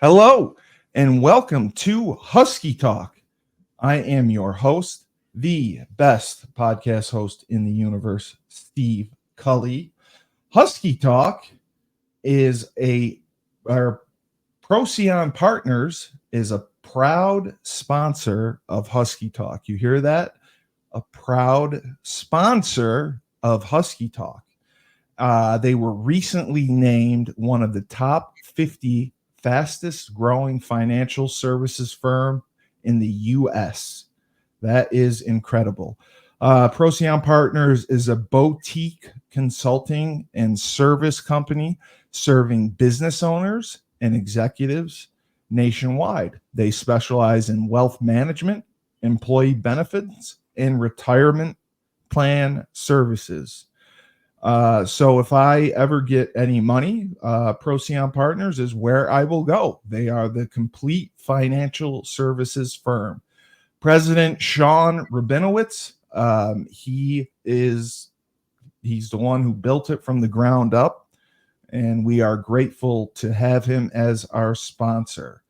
Hello, and welcome to Husky Talk. I am your host, the best podcast host in the universe, Steve Cully. Husky Talk is our Procyon Partners is a proud sponsor of Husky Talk. You hear that? A proud sponsor of Husky Talk. They were recently named one of the top 50 fastest growing financial services firm in the U.S. That is incredible. Procyon Partners is a boutique consulting and service company serving business owners and executives nationwide. They specialize in wealth management, employee benefits, and retirement plan services. So if I ever get any money, Procyon Partners is where I will go. They are the complete financial services firm. President Sean Rabinowitz, he's the one who built it from the ground up, and we are grateful to have him as our sponsor.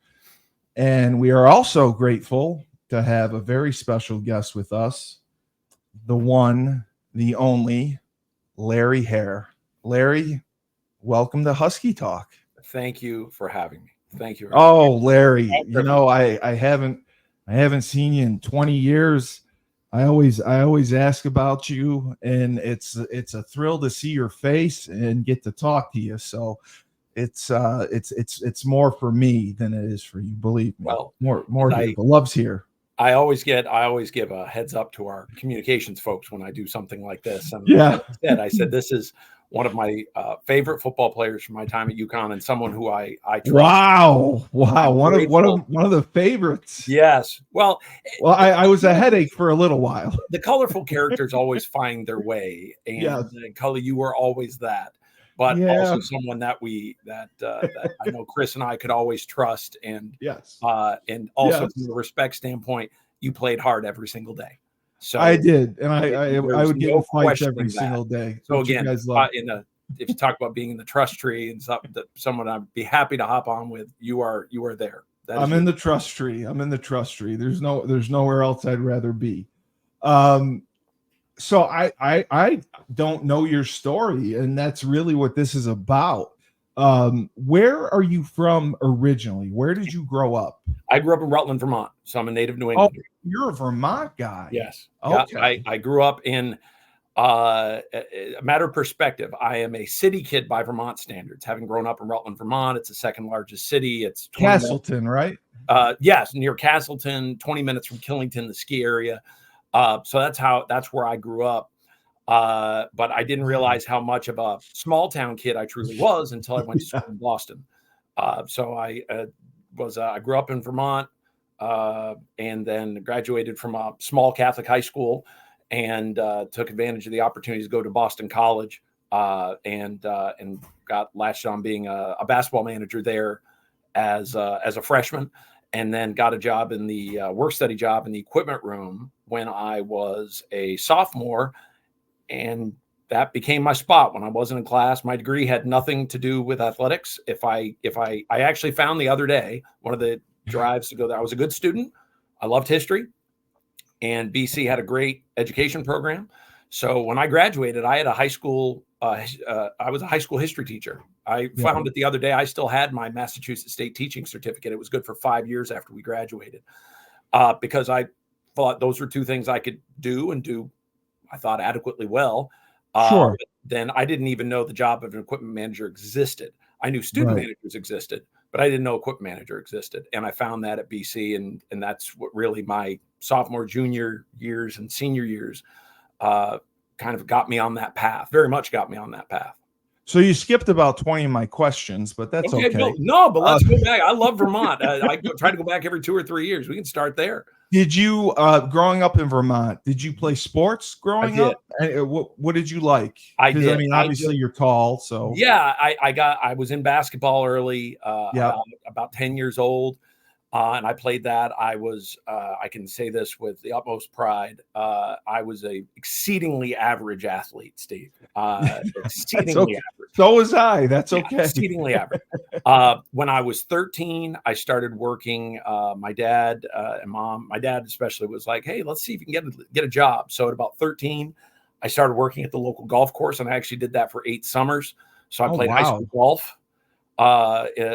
And we are also grateful to have a very special guest with us, the one, the only, Larry Hare. Larry, welcome to Husky Talk. Thank you for having me. Thank you. Oh, Larry, I haven't seen you in 20 years. I always ask about you, and it's a thrill to see your face and get to talk to you. So it's more for me than it is for you. Believe me. Well, more here. The love's here. I always give a heads up to our communications folks when I do something like this. And yeah, I said this is one of my favorite football players from my time at UConn, and someone who I trust. Wow, one of the favorites. Yes. Well, I was a headache for a little while. The colorful characters always find their way, and yes. Cully, you were always that. But also someone that I know Chris and I could always trust, and and also from a respect standpoint, you played hard every single day. So I did, and I would get in fights every single day. So again, if you talk about being in the trust tree and someone I'd be happy to hop on with, you are there. I'm in the trust tree. There's nowhere else I'd rather be. So I don't know your story, and that's really what this is about. Where are you from originally? Where did you grow up? I grew up in Rutland, Vermont, so I'm a native New Englander. Oh, you're a Vermont guy. Yes. Okay. I grew up in a matter of perspective. I am a city kid by Vermont standards. Having grown up in Rutland, Vermont, it's the second largest city. It's Castleton, right? Yes, near Castleton, 20 minutes from Killington, the ski area. So that's where I grew up. But I didn't realize how much of a small town kid I truly was until I went to school in Boston. So I grew up in Vermont, and then graduated from a small Catholic high school, and took advantage of the opportunity to go to Boston College, and got latched on being a basketball manager there as a freshman. And then got a job in the work-study job in the equipment room when I was a sophomore, and that became my spot when I wasn't in class. My degree had nothing to do with athletics. I actually found the other day one of the drives to go there. I was a good student. I loved history, and BC had a great education program. So when I graduated, I had a high school. I was a high school history teacher. I found it the other day. I still had my Massachusetts State teaching certificate. It was good for 5 years after we graduated, because I thought those were two things I could do, I thought, adequately well. Sure. Then I didn't even know the job of an equipment manager existed. I knew student managers existed, but I didn't know equipment manager existed. And I found that at BC, and that's what really my sophomore, junior years and senior years kind of got me on that path, very much got me on that path. So you skipped about 20 of my questions, but that's okay. No, but let's go back. I love Vermont. I try to go back every 2 or 3 years. We can start there. Did you, growing up in Vermont, did you play sports growing up? What did you like? I did. I mean, obviously you're tall, so. Yeah, I was in basketball early, about 10 years old. And I played that. I was, I can say this with the utmost pride. I was a exceedingly average athlete, Steve. Exceedingly average. So was I. That's okay. Exceedingly average. When I was 13, I started working. My dad and mom, my dad especially, was like, "Hey, let's see if you can get a job." So at about 13, I started working at the local golf course, and I actually did that for 8 summers. So I Oh, played high wow. school golf.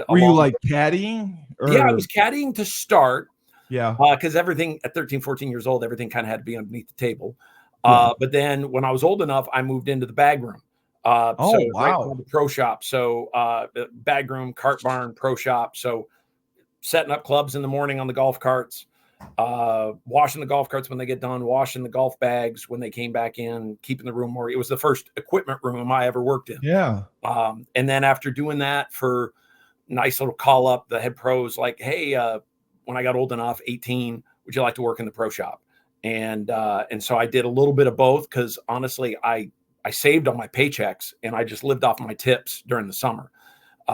Were you like caddying Yeah, I or? was caddying to start Yeah. because everything at 13, 14 years old, everything kind of had to be underneath the table. Yeah. But then when I was old enough, I moved into the bag room. So Oh, right wow. by the pro shop. So the bag room, cart barn, pro shop. So setting up clubs in the morning on the golf carts, washing the golf carts when they get done, washing the golf bags when they came back in, keeping the room more. It was the first equipment room I ever worked in. Yeah. And then after doing that for nice little call up, the head pros like, "Hey, when I got old enough, 18, would you like to work in the pro shop?" And so I did a little bit of both because honestly, I saved all my paychecks and I just lived off my tips during the summer,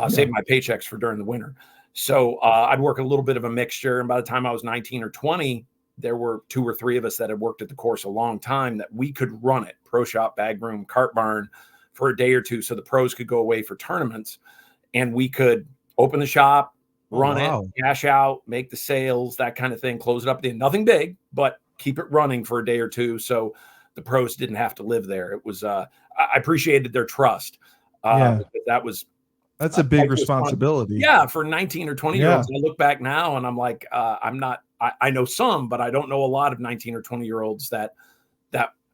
saved my paychecks for during the winter. So I'd work a little bit of a mixture. And by the time I was 19 or 20, there were 2 or 3 of us that had worked at the course a long time that we could run it, pro shop, bag room, cart barn, for a day or two. So the pros could go away for tournaments and we could open the shop, run it, cash out, make the sales, that kind of thing, close it up. Nothing big, but keep it running for a day or two. So the pros didn't have to live there. It was, I appreciated their trust. Because that's a big it was fun. responsibility. Yeah. For 19 or 20 year olds, I look back now and I'm like, I know some, but I don't know a lot of 19 or 20 year olds that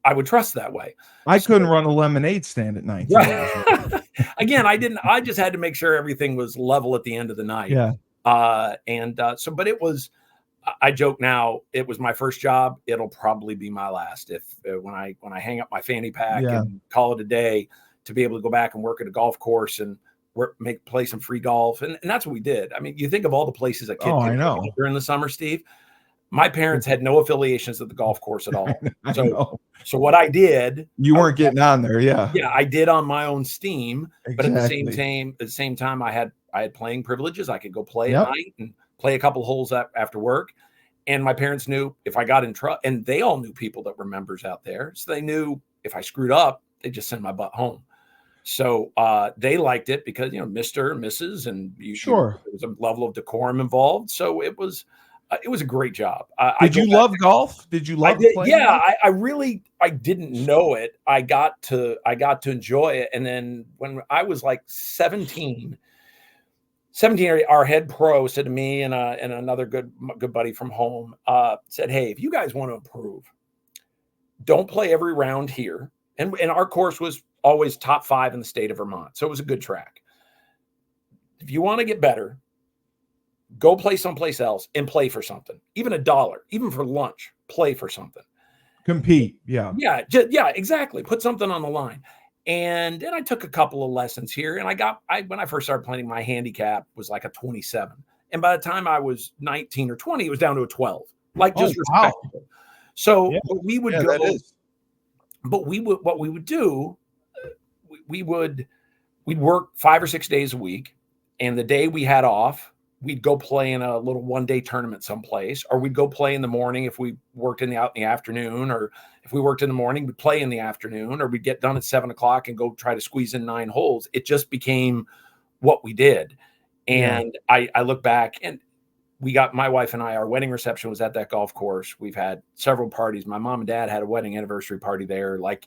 I would trust that way. I couldn't run a lemonade stand at 19 years old. Again, I just had to make sure everything was level at the end of the night. Yeah. But it was, I joke now, it was my first job. It'll probably be my last when I hang up my fanny pack and call it a day, to be able to go back and work at a golf course and play some free golf. And that's what we did. I mean, you think of all the places a kid could go during the summer, Steve. My parents had no affiliations at the golf course at all. So what I did, you weren't getting on there. Yeah. Yeah. I did on my own steam, but at Exactly. the same time, I had playing privileges. I could go play at night and play a couple holes after work. And my parents knew if I got in trouble, and they all knew people that were members out there. So they knew if I screwed up, they'd just send my butt home. So they liked it because, Mr. and Mrs. and there was a level of decorum involved. So it was a great job. Did you love golf? Did you love playing? Yeah, I didn't know it. I got to enjoy it. And then when I was like 17, our head pro said to me and another good buddy from home, said, "Hey, if you guys want to improve, don't play every round here." And our course was always top 5 in the state of Vermont. So it was a good track. If you want to get better, go play someplace else and play for something, even $1, even for lunch, play for something. Compete. Yeah. Yeah, exactly. Put something on the line. And then I took a couple of lessons here and when I first started playing, my handicap was like a 27. And by the time I was 19 or 20, it was down to a 12, like just respectable. So we would go, but what we would do, we'd work 5 or 6 days a week. And the day we had off, we'd go play in a little one-day tournament someplace, or we'd go play in the morning if we worked out in the afternoon, or if we worked in the morning, we'd play in the afternoon, or we'd get done at 7:00 and go try to squeeze in 9 holes. It just became what we did. And I look back and my wife and I, our wedding reception was at that golf course. We've had several parties. My mom and dad had a wedding anniversary party there. Like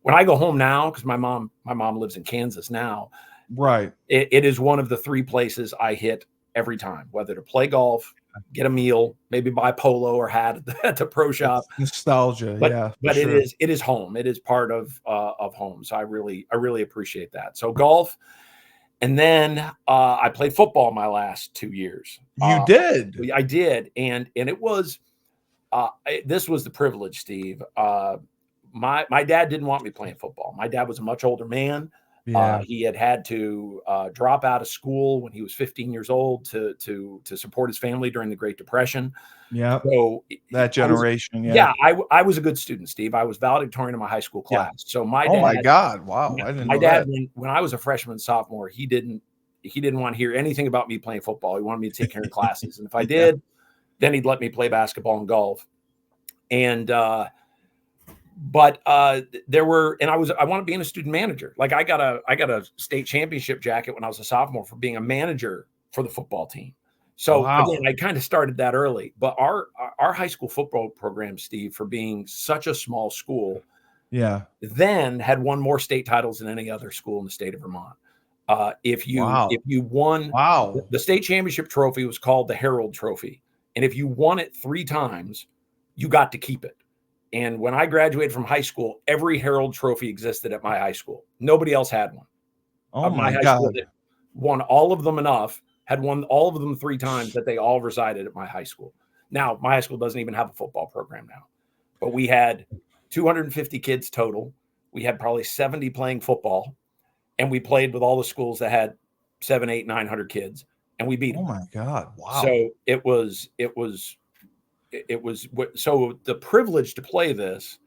when I go home now, because my mom lives in Kansas now. Right. It is one of the 3 places I hit every time, whether to play golf, get a meal, maybe buy polo or hat at the pro shop. It's nostalgia. But it is home. It is part of home. So I really appreciate that. So golf. And then I played football my last 2 years. You did? I did. And it was, this was the privilege, Steve. My dad didn't want me playing football. My dad was a much older man. He had to drop out of school when he was 15 years old to support his family during the Great Depression. Yeah. So that generation. I was a good student, Steve. I was valedictorian in my high school class. So my dad. Oh my God! Wow, I didn't know that. When I was a freshman, sophomore, he didn't want to hear anything about me playing football. He wanted me to take care of classes, and if I did, then he'd let me play basketball and golf. And But there were, and I wanted to be a student manager. Like I got a state championship jacket when I was a sophomore for being a manager for the football team. So Wow. again, I kind of started that early. But our high school football program, Steve, for being such a small school, Yeah. then had won more state titles than any other school in the state of Vermont. If you won the state championship trophy was called the Herald Trophy, and if you won it 3 times, you got to keep it. And when I graduated from high school, every Herald Trophy existed at my high school. Nobody else had one. Oh My high school that won all of them had won all of them 3 times that they all resided at my high school. Now, my high school doesn't even have a football program now, but we had 250 kids total. We had probably 70 playing football, and we played with all the schools that had 700, 800, 900 kids, and we beat them. Oh my God. Wow. So it was so the privilege to play this.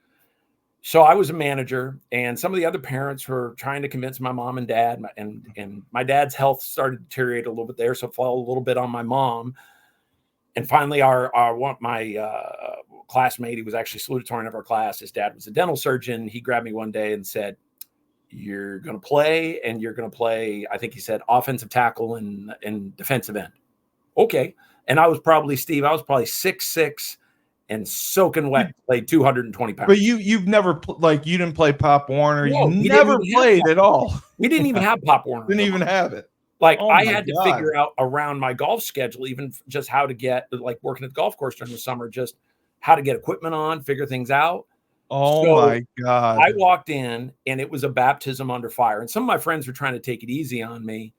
So I was a manager, and some of the other parents were trying to convince my mom and dad, and my dad's health started to deteriorate a little bit there. So it fell a little bit on my mom. And finally my classmate, he was actually salutatorian of our class. His dad was a dental surgeon. He grabbed me one day and said, "You're going to play, and you're going to play," I think he said, offensive tackle and defensive end. Okay. And I was probably 6'6" and soaking wet, played 220 pounds. But you've never you didn't play Pop Warner. No, you never played at all. We didn't even have Pop Warner. Didn't even have it. Like I had to figure out around my golf schedule, even just how to get, like working at the golf course during the summer, just how to get equipment on, figure things out. My God. I walked in and it was a baptism under fire. And some of my friends were trying to take it easy on me.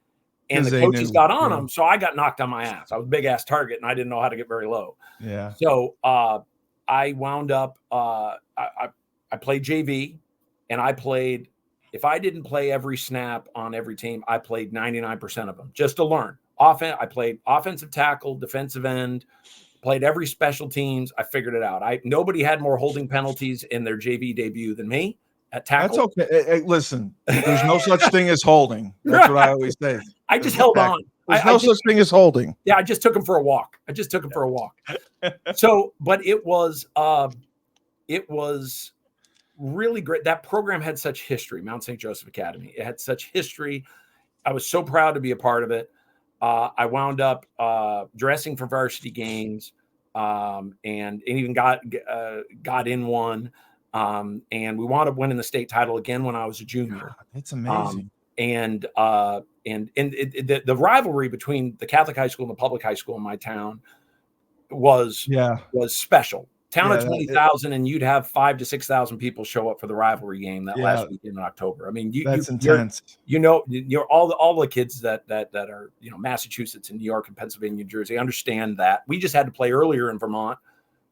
And the coaches got on them, so I got knocked on my ass. I was a big-ass target, and I didn't know how to get very low. Yeah. So I wound up I played JV, and I played – if I didn't play every snap on every team, I played 99% of them just to learn. I played offensive tackle, defensive end, played every special teams. I figured it out. Nobody had more holding penalties in their JV debut than me at tackle. That's okay. Hey, listen, there's no such thing as holding. That's what I always say. I just held on. There's no such thing as holding. Yeah, I just took him for a walk. So, but it was really great. That program had such history, Mount St. Joseph Academy. It had such history. I was so proud to be a part of it. I wound up dressing for varsity games and even got in one. And we wound up winning the state title again when I was a junior. God, that's amazing. And the rivalry between the Catholic high school and the public high school in my town was special. Town of 20,000, and you'd have 5,000 to 6,000 people show up for the rivalry game that last weekend in October. I mean, that's intense. You're all the kids that are Massachusetts and New York and Pennsylvania, New Jersey understand that. We just had to play earlier in Vermont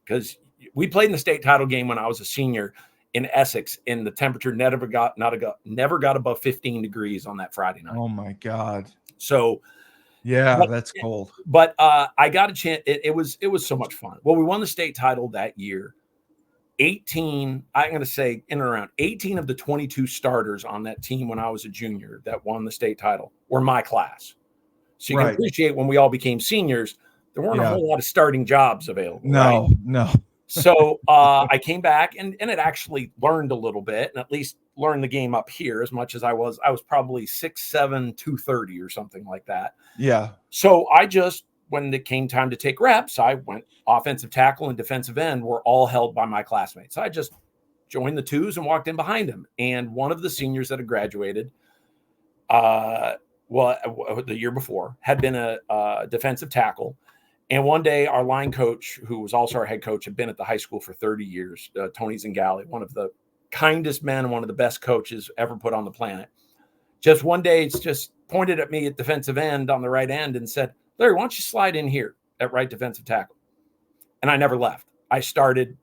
because we played in the state title game when I was a senior in Essex, and the temperature never got above 15 degrees on that Friday night. Oh my God! So. Yeah, that's cold. But I got a chance. It was so much fun. Well, we won the state title that year. 18, I'm going to say in and around 18 of the 22 starters on that team when I was a junior that won the state title were my class. So you can appreciate when we all became seniors, there weren't a whole lot of starting jobs available. No. So I came back and it actually learned a little bit, and at least learned the game up here as much as I was probably 6'7", 230 or something like that. Yeah. So when it came time to take reps, I went offensive tackle and defensive end were all held by my classmates. So I just joined the twos and walked in behind them. And one of the seniors that had graduated, the year before, had been a defensive tackle. And one day our line coach, who was also our head coach, had been at the high school for 30 years, Tony Zingali, one of the kindest men, one of the best coaches ever put on the planet. Just one day, it's just pointed at me at defensive end on the right end and said, "Larry, why don't you slide in here at right defensive tackle?" And I never left. I started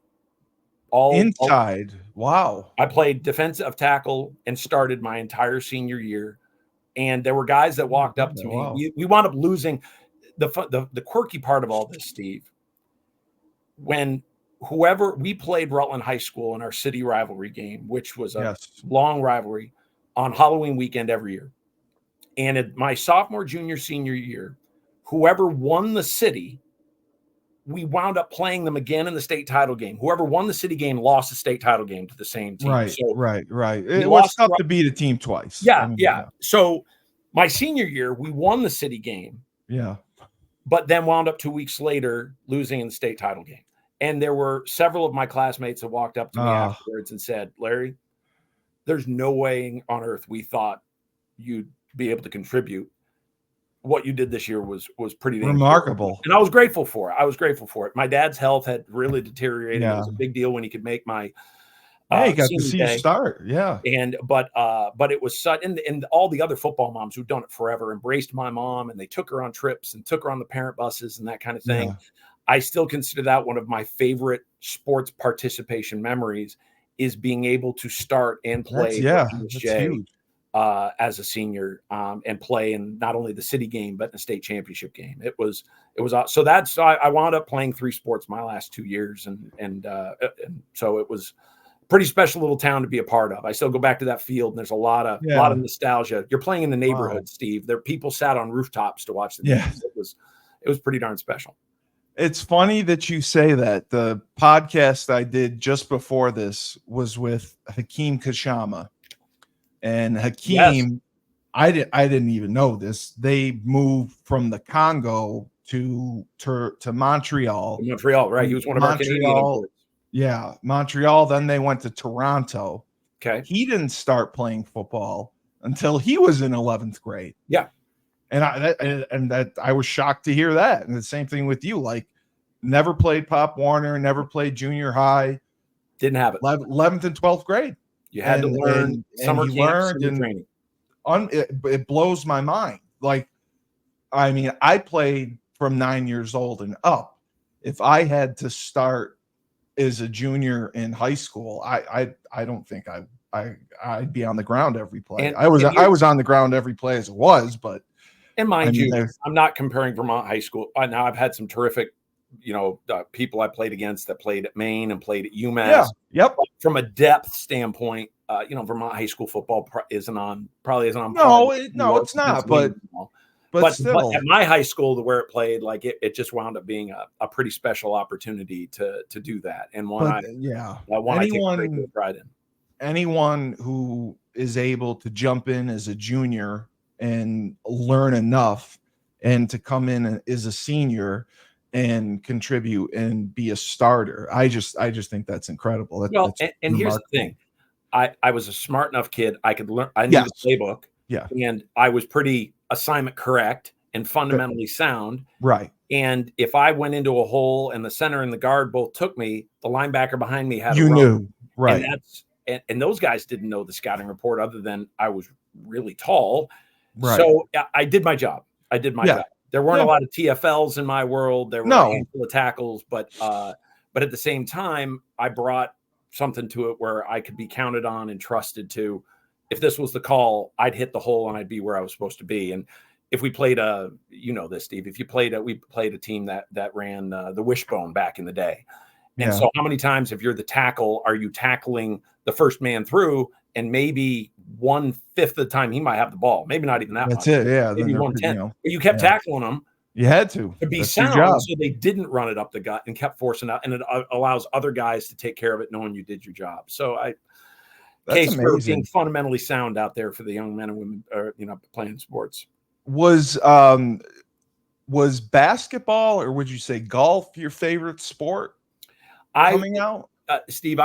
all inside. Wow. I played defensive tackle and started my entire senior year. And there were guys that walked up to me. We wound up losing. The quirky part of all this, Steve, when we played Rutland High School in our city rivalry game, which was a long rivalry on Halloween weekend every year. And in my sophomore, junior, senior year, whoever won the city we wound up playing them again in the state title game. Whoever won the city game lost the state title game to the same team. Right, So right. we It was lost. tough to beat a team twice. Yeah, yeah. So my senior year, we won the city game. Yeah. But then wound up 2 weeks later losing in the state title game. And there were several of my classmates that walked up to me afterwards and said, Larry, there's no way on earth we thought you'd be able to contribute. What you did this year was pretty remarkable. And I was grateful for it. My dad's health had really deteriorated. Yeah. It was a big deal when he could make my he got to see you start. Yeah. But it was such, and all the other football moms who've done it forever embraced my mom, and they took her on trips and took her on the parent buses and that kind of thing. Yeah. I still consider that one of my favorite sports participation memories, is being able to start and play that's huge. As a senior, and play in not only the city game but the state championship game. It was so that's I wound up playing 3 sports my last 2 years, and so it was a pretty special little town to be a part of. I still go back to that field, and there's a lot of nostalgia. You're playing in the neighborhood, Steve. There people sat on rooftops to watch the games. It was pretty darn special. It's funny that you say that. The podcast I did just before this was with Hakeem Kashama. And Hakeem, I didn't even know this. They moved from the Congo to Montreal. Montreal, right? He was one of our Canadian imports. Yeah, Montreal. Then they went to Toronto. Okay. He didn't start playing football until he was in 11th grade. Yeah. And I was shocked to hear that. And the same thing with you. Like, never played Pop Warner, never played junior high. Didn't have it. 11th and 12th grade. You had to learn summer camp, summer training. It blows my mind. Like, I mean, I played from 9 years old and up. If I had to start as a junior in high school, I don't think I'd be on the ground every play. I was on the ground every play as it was, but. And mind you, I'm not comparing Vermont high school. Now I've had some terrific, people I played against that played at Maine and played at UMass. Yeah. Yep. But from a depth standpoint, Vermont high school football isn't on. No, it's not. But still, at my high school, where it played, like it just wound up being a pretty special opportunity to do that, and I take great pride in. Anyone who is able to jump in as a junior and learn enough, and to come in as a senior and contribute and be a starter, I just think that's incredible. That's and here's the thing. I was a smart enough kid. I could learn. I knew the playbook. Yeah. And I was pretty assignment correct and fundamentally sound. Right. And if I went into a hole and the center and the guard both took me, the linebacker behind me had knew. Right. And those guys didn't know the scouting report other than I was really tall. Right. So I did my job. Job. There weren't a lot of TFLs in my world. There were a handful of tackles, but at the same time, I brought something to it where I could be counted on and trusted to. If this was the call, I'd hit the hole and I'd be where I was supposed to be. And if we played Steve, we played a team that ran the wishbone back in the day. And so how many times, if you're the tackle, are you tackling the first man through, and maybe 1/5 of the time he might have the ball, maybe not even that much. That's it. Yeah. Maybe 1/10. But you kept tackling them. You had to be sound, so they didn't run it up the gut and kept forcing out, and it allows other guys to take care of it, knowing you did your job. So case for being fundamentally sound out there for the young men and women, playing sports. Was basketball, or would you say golf, your favorite sport coming out? Steve,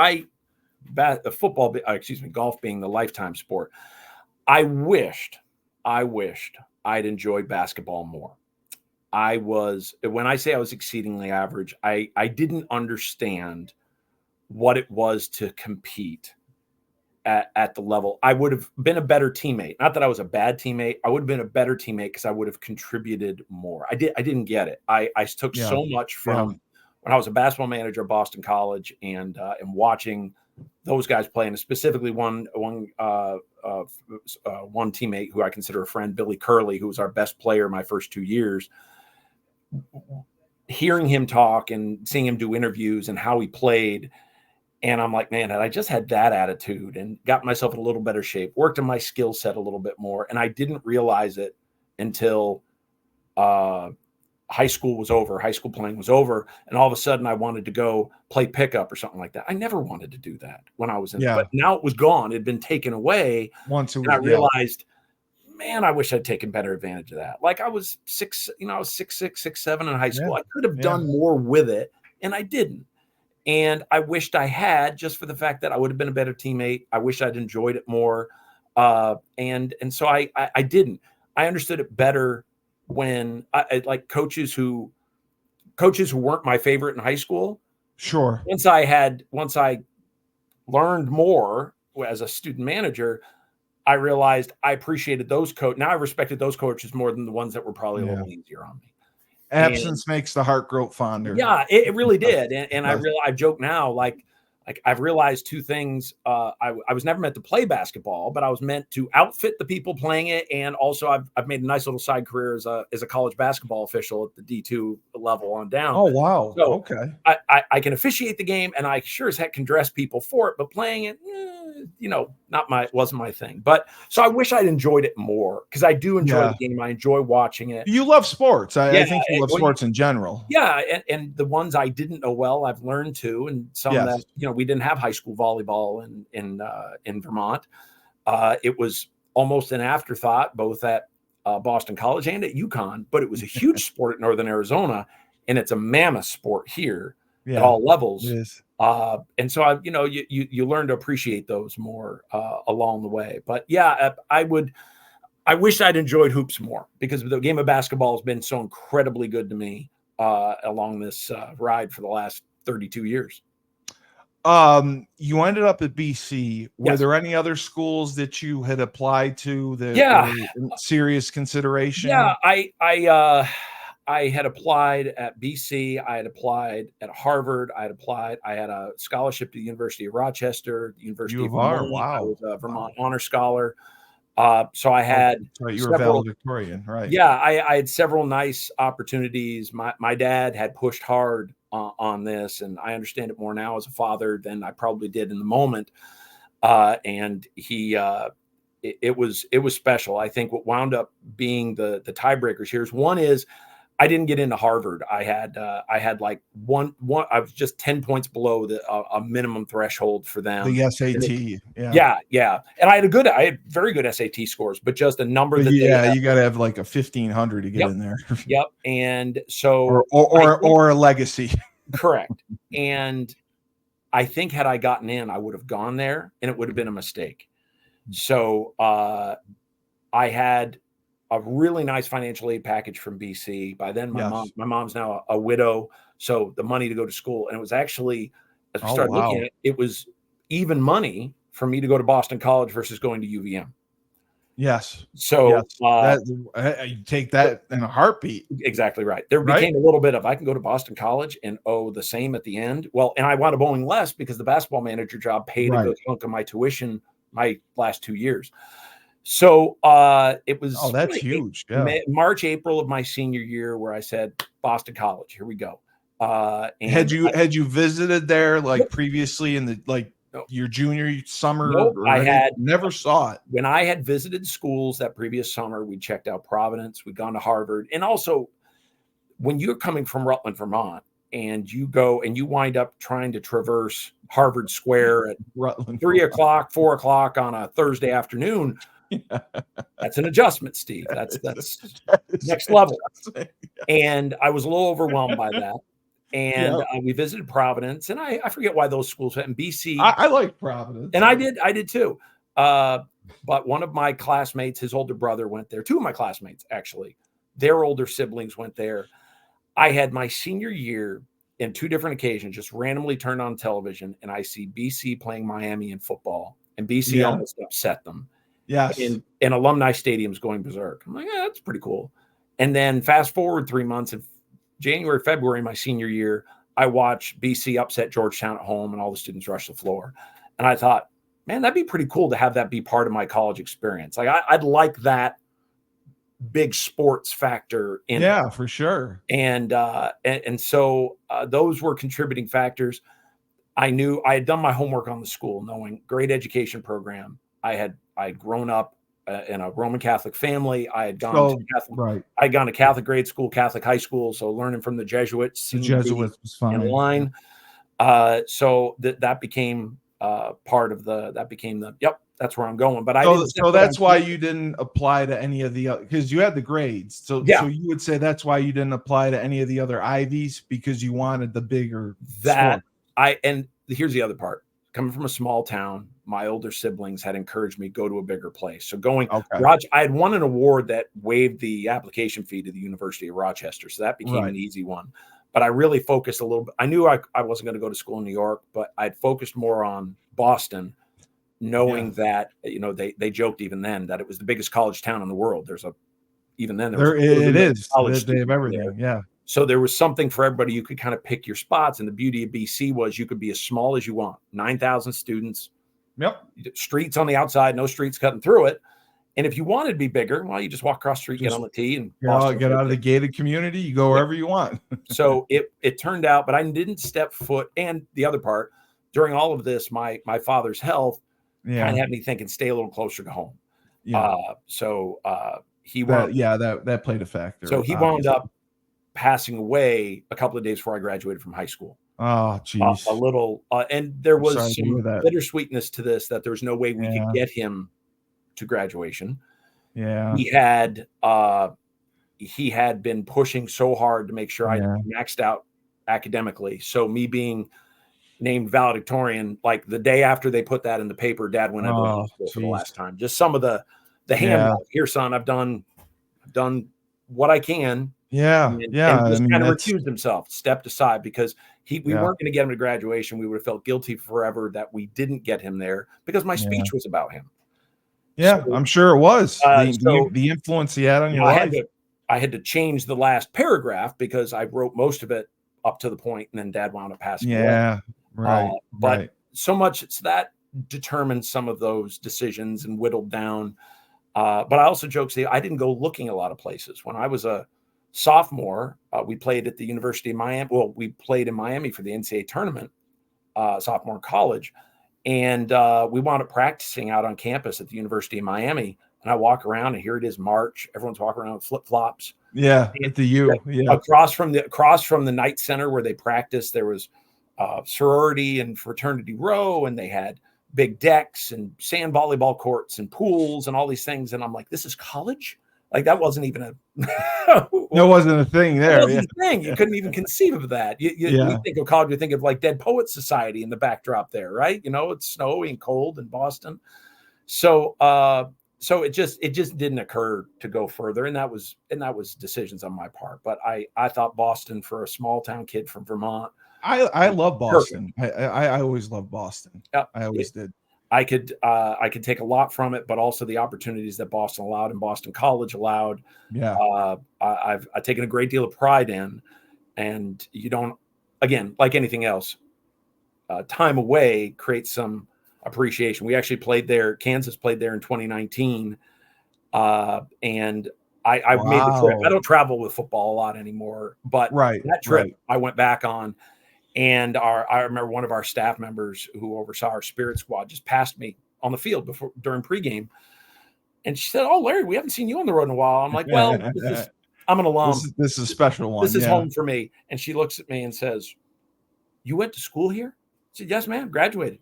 golf being the lifetime sport. I wished I'd enjoyed basketball more. When I say I was exceedingly average, I didn't understand what it was to compete at the level. I would have been a better teammate. Not that I was a bad teammate. I would have been a better teammate because I would have contributed more. I didn't get it. I took so much from when I was a basketball manager at Boston College and watching those guys play, and specifically one teammate who I consider a friend, Billy Curley, who was our best player my first 2 years. Hearing him talk and seeing him do interviews and how he played, and I'm like, man, had I just had that attitude and got myself in a little better shape, worked on my skill set a little bit more, and I didn't realize it until high school was over, high school playing was over, and all of a sudden I wanted to go play pickup or something like that. I never wanted to do that when I was in, but now it was gone. It had been taken away. Once it was, and I realized, man, I wish I'd taken better advantage of that. Like I was 6'6", 6'7" in high school. I could have done more with it, and I didn't. And I wished I had, just for the fact that I would have been a better teammate. I wish I'd enjoyed it more. And so I didn't. I understood it better when I like coaches who weren't my favorite in high school. Sure. Once I learned more as a student manager, I realized I appreciated those now I respected those coaches more than the ones that were probably a little easier on me. Absence makes the heart grow fonder. Yeah, it really did. And I joke now, like I've realized two things. I was never meant to play basketball, but I was meant to outfit the people playing it. And also I've made a nice little side career as a college basketball official at the D2 level on down. Oh, wow. So okay. I can officiate the game, and I sure as heck can dress people for it, but playing it, wasn't my thing. But so I wish I'd enjoyed it more, because I do enjoy the game. I enjoy watching it. You love sports. I think you love sports in general. Yeah, and the ones I didn't know well, I've learned to, and some that we didn't have high school volleyball in Vermont. It was almost an afterthought, both at Boston College and at UConn, but it was a huge sport at Northern Arizona, and it's a mammoth sport here at all levels. It is. And so you learn to appreciate those more along the way. But yeah, I wish I'd enjoyed hoops more, because the game of basketball has been so incredibly good to me along this ride for the last 32 years. You ended up at BC. Were there any other schools that you had applied to that were in serious consideration? Yeah, I had applied at BC. I had applied at Harvard. I had a scholarship to the University of Rochester, the University of Vermont. Wow. I was a Vermont honor scholar. So I had you were valedictorian, right? Yeah, I had several nice opportunities. My dad had pushed hard on this, and I understand it more now as a father than I probably did in the moment. And he, it was special. I think what wound up being the tiebreakers here is, one is I didn't get into Harvard. I had like one. I was just 10 points below a minimum threshold for them. The SAT. Yeah. And I had very good SAT scores, but just a number that you got to have like a 1,500 to get in there. Yep. And so or a legacy. Correct. And I think had I gotten in, I would have gone there, and it would have been a mistake. So I had a really nice financial aid package from BC. By then, my mom's now a widow, so the money to go to school, and it was actually, as we started looking at it, it was even money for me to go to Boston College versus going to UVM. Yes. So you take that in a heartbeat. Exactly right. There became a little bit of, I can go to Boston College and owe the same at the end. Well, and I wound up owing less because the basketball manager job paid a good chunk of my tuition my last 2 years. So it was that's huge. Yeah. March, April of my senior year, where I said, Boston College, here we go. And had you visited there like previously in the your junior summer? Nope, I had never saw it. When I had visited schools that previous summer, we checked out Providence, we'd gone to Harvard. And also, when you're coming from Rutland, Vermont, and you go and you wind up trying to traverse Harvard Square at Rutland, 3 o'clock, 4 o'clock on a Thursday afternoon, that's an adjustment, Steve. That's next level. And I was a little overwhelmed by that. And we visited Providence, and I forget why those schools went in BC. I like Providence, and I did too. But one of my classmates, his older brother, went there. Two of my classmates, actually, their older siblings went there. I had my senior year in 2 different occasions, just randomly turned on television, and I see BC playing Miami in football, and BC almost upset them. Yes. And alumni stadiums going berserk. I'm like, that's pretty cool. And then fast forward 3 months, in January, February, my senior year, I watched BC upset Georgetown at home, and all the students rush the floor. And I thought, man, that'd be pretty cool to have that be part of my college experience. Like I'd like that big sports factor in it. For sure. And so those were contributing factors. I knew I had done my homework on the school, knowing great education program. I had grown up in a Roman Catholic family. I had gone to So, Catholic, right. I'd gone to Catholic grade school, Catholic high school. So learning from the Jesuits The seemed to be Jesuits was fine. in line. So that became part of that became yep, that's where I'm going. But I didn't. So that's why you didn't apply to any of the, because you had the grades. So Yeah. you would say that's why you didn't apply to any of the other Ivies, because you wanted the bigger that sport. And here's the other part. Coming from a small town, my older siblings had encouraged me to go to a bigger place. So I had won an award that waived the application fee to the University of Rochester. So that became an easy one. But I really focused a little bit. I knew I wasn't going to go to school in New York, but I'd focused more on Boston, knowing that, they joked even then that it was the biggest college town in the world. They have everything. Yeah. So there was something for everybody. You could kind of pick your spots. And the beauty of BC was you could be as small as you want. 9,000 students. Yep. Streets on the outside, no streets cutting through it. And if you wanted to be bigger, well, you just walk across the street, get on the T, and get out of the gated community. You go wherever you want. So it turned out, but I didn't step foot. And the other part, during all of this, my father's health kind of had me thinking, stay a little closer to home. Yeah. He wound that played a factor. So he wound up passing away a couple of days before I graduated from high school. Oh, geez. A little, and there was some bittersweetness to this, that there was no way we could get him to graduation. Yeah. He had been pushing so hard to make sure I maxed out academically. So me being named valedictorian, like the day after they put that in the paper, Dad went into hospital for the last time. Just some of the handout. Here, son, I've done what I can. Yeah. And just kind of recused himself, stepped aside, because we weren't going to get him to graduation. We would have felt guilty forever that we didn't get him there, because my speech was about him. Yeah, so, I'm sure it was. The influence he had on your life. I had to change the last paragraph because I wrote most of it up to the point, and then Dad wound up passing away. But so much that determined some of those decisions and whittled down. But I also joke, I didn't go looking a lot of places. When I was a sophomore, we played at the University of Miami. Well, we played in Miami for the NCAA tournament, sophomore in college. And we wound up practicing out on campus at the University of Miami. And I walk around, and here it is, March. Everyone's walking around with flip-flops. Yeah, at the U. Yeah. Across from the night center where they practiced, there was sorority and fraternity row, and they had big decks and sand volleyball courts and pools and all these things. And I'm like, this is college? Like, that wasn't even that wasn't a thing there. That wasn't a thing. You couldn't even conceive of that. You think of college, you think of like Dead Poets Society in the backdrop there, right? It's snowy and cold in Boston. So it just didn't occur to go further. And that was decisions on my part. But I thought Boston, for a small town kid from Vermont. I love Boston. I always loved Boston. I always did. I could take a lot from it, but also the opportunities that Boston allowed and Boston College allowed. Yeah. I've taken a great deal of pride in, and you don't, again, like anything else, time away creates some appreciation. We actually played there. Kansas played there in 2019. And I made the trip. I don't travel with football a lot anymore, but that trip I went back on. And I remember one of our staff members who oversaw our spirit squad just passed me on the field during pregame. And she said, "Oh, Larry, we haven't seen you on the road in a while." I'm like, "Well, I'm an alum. This is a special one. This is home for me." And she looks at me and says, "You went to school here?" I said, "Yes, ma'am, graduated."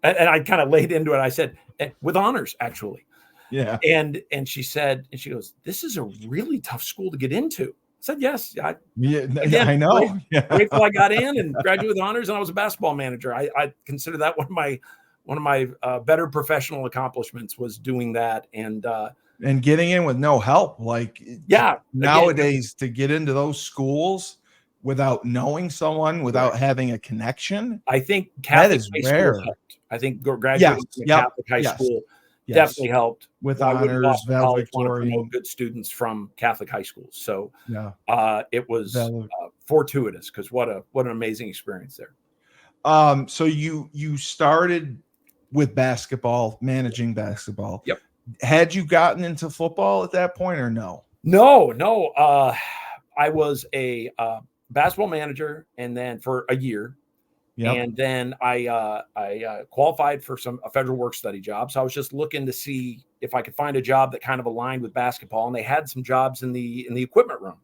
And I kind of laid into it. I said, "With honors, actually." Yeah. And she said, and she goes, "This is a really tough school to get into." I said, "Yes, I know. Grateful I got in and graduated with honors, and I was a basketball manager. I consider that one of my better professional accomplishments, was doing that and getting in with no help. Like, nowadays, to get into those schools without knowing someone, without having a connection, I think Catholic high school helped. I think graduating from Catholic high school definitely helped. With honors, valedictorian, good students from Catholic high schools. So it was fortuitous, because what an amazing experience there. So you started with basketball, managing basketball. Yep. Had you gotten into football at that point, or no? No. I was a basketball manager, and then for a year, Yep. And then I qualified for a federal work study job. So I was just looking to see if I could find a job that kind of aligned with basketball. And they had some jobs in the equipment room.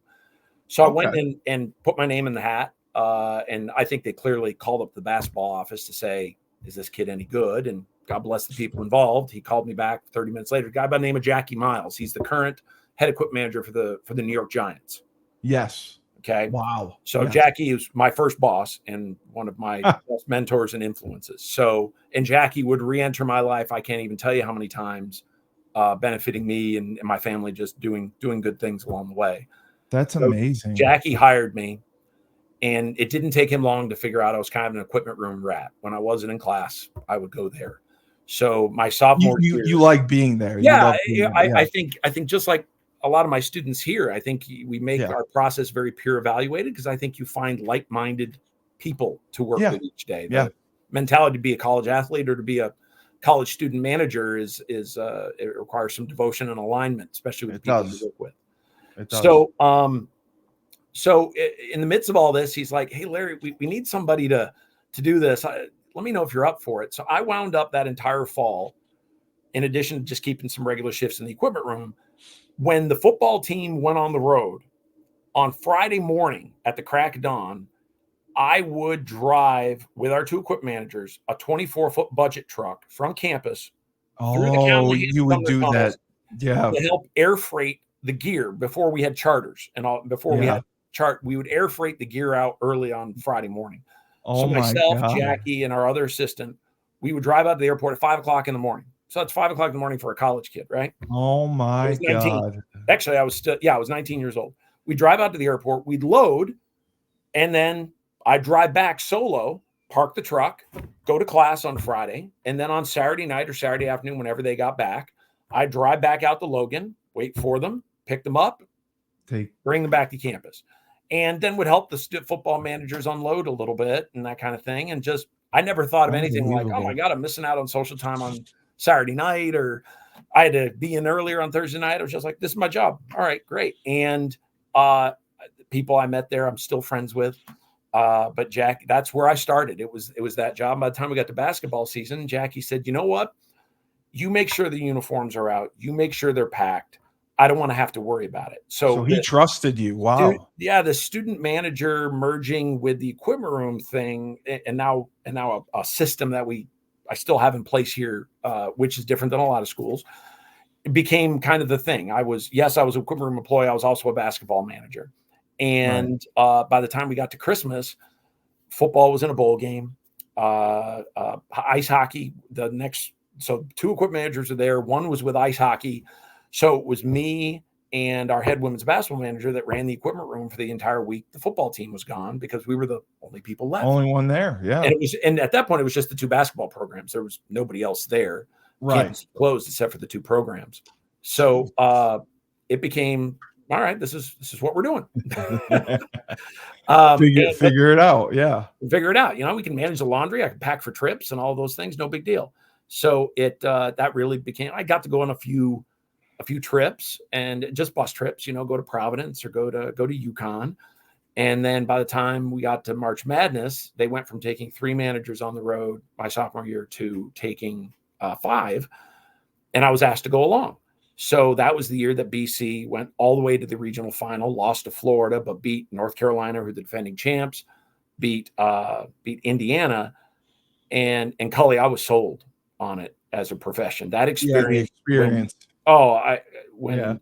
So I went in and put my name in the hat. And I think they clearly called up the basketball office to say, is this kid any good? And God bless the people involved. He called me back 30 minutes later. A guy by the name of Jackie Miles. He's the current head equipment manager for the New York Giants. Yes. Okay. Wow. So yes. Jackie is my first boss and one of my best mentors and influences. So, and Jackie would re-enter my life. I can't even tell you how many times, benefiting me and my family, just doing good things along the way. That's amazing. Jackie hired me, and it didn't take him long to figure out I was kind of an equipment room rat. When I wasn't in class, I would go there. So my sophomore year, you like being there. Yeah, you love being there. I think just like a lot of my students here, I think we make our process very peer evaluated, because I think you find like-minded people to work with each day. The mentality to be a college athlete or to be a college student manager is it requires some devotion and alignment, especially with the people you work with. It does. So in the midst of all this, he's like, "Hey, Larry, we need somebody to do this. Let me know if you're up for it." So I wound up that entire fall, in addition to just keeping some regular shifts in the equipment room, when the football team went on the road on Friday morning at the crack of dawn, I would drive with our two equipment managers a 24-foot budget truck from campus through the county. You would do that. Yeah. To help air freight the gear before we had charters and all, before we had we would air freight the gear out early on Friday morning. So myself, Jackie, and our other assistant, we would drive out to the airport at 5 o'clock in the morning. So it's 5 o'clock in the morning for a college kid, right? Oh my God. Actually, I was 19 years old. We drive out to the airport, we'd load, and then I'd drive back solo, park the truck, go to class on Friday. And then on Saturday night or Saturday afternoon, whenever they got back, I'd drive back out to Logan, wait for them, pick them up, bring them back to campus. And then would help the football managers unload a little bit and that kind of thing. And just, I never thought of anything like, oh my God, I'm missing out on social time on Saturday night, or I had to be in earlier on Thursday night. I was just like, this is my job. All right, great. And people I met there, I'm still friends with. But Jack, that's where I started. It was that job. By the time we got to basketball season, Jackie said, you know what? You make sure the uniforms are out. You make sure they're packed. I don't want to have to worry about it. So he trusted you. Wow. Dude, yeah. The student manager merging with the equipment room thing, and now a system that I still have in place here, which is different than a lot of schools, it became kind of the thing. I was an equipment room employee. I was also a basketball manager. And by the time we got to Christmas, football was in a bowl game, ice hockey, so two equipment managers are there. One was with ice hockey. So it was me and our head women's basketball manager that ran the equipment room for the entire week. The football team was gone because we were the only people left. Only one there. Yeah. And at that point, it was just the two basketball programs. There was nobody else there. Right. Campus closed except for the two programs. So it became, all right, this is what we're doing. Figure it out. Yeah. Figure it out. We can manage the laundry. I can pack for trips and all those things. No big deal. So that really became, I got to go on a few trips, and just bus trips, go to Providence or go to UConn. And then by the time we got to March Madness, they went from taking 3 managers on the road my sophomore year to taking 5. And I was asked to go along. So that was the year that BC went all the way to the regional final, lost to Florida, but beat North Carolina, who are the defending champs, beat Indiana. And Cully, I was sold on it as a profession. That experience. When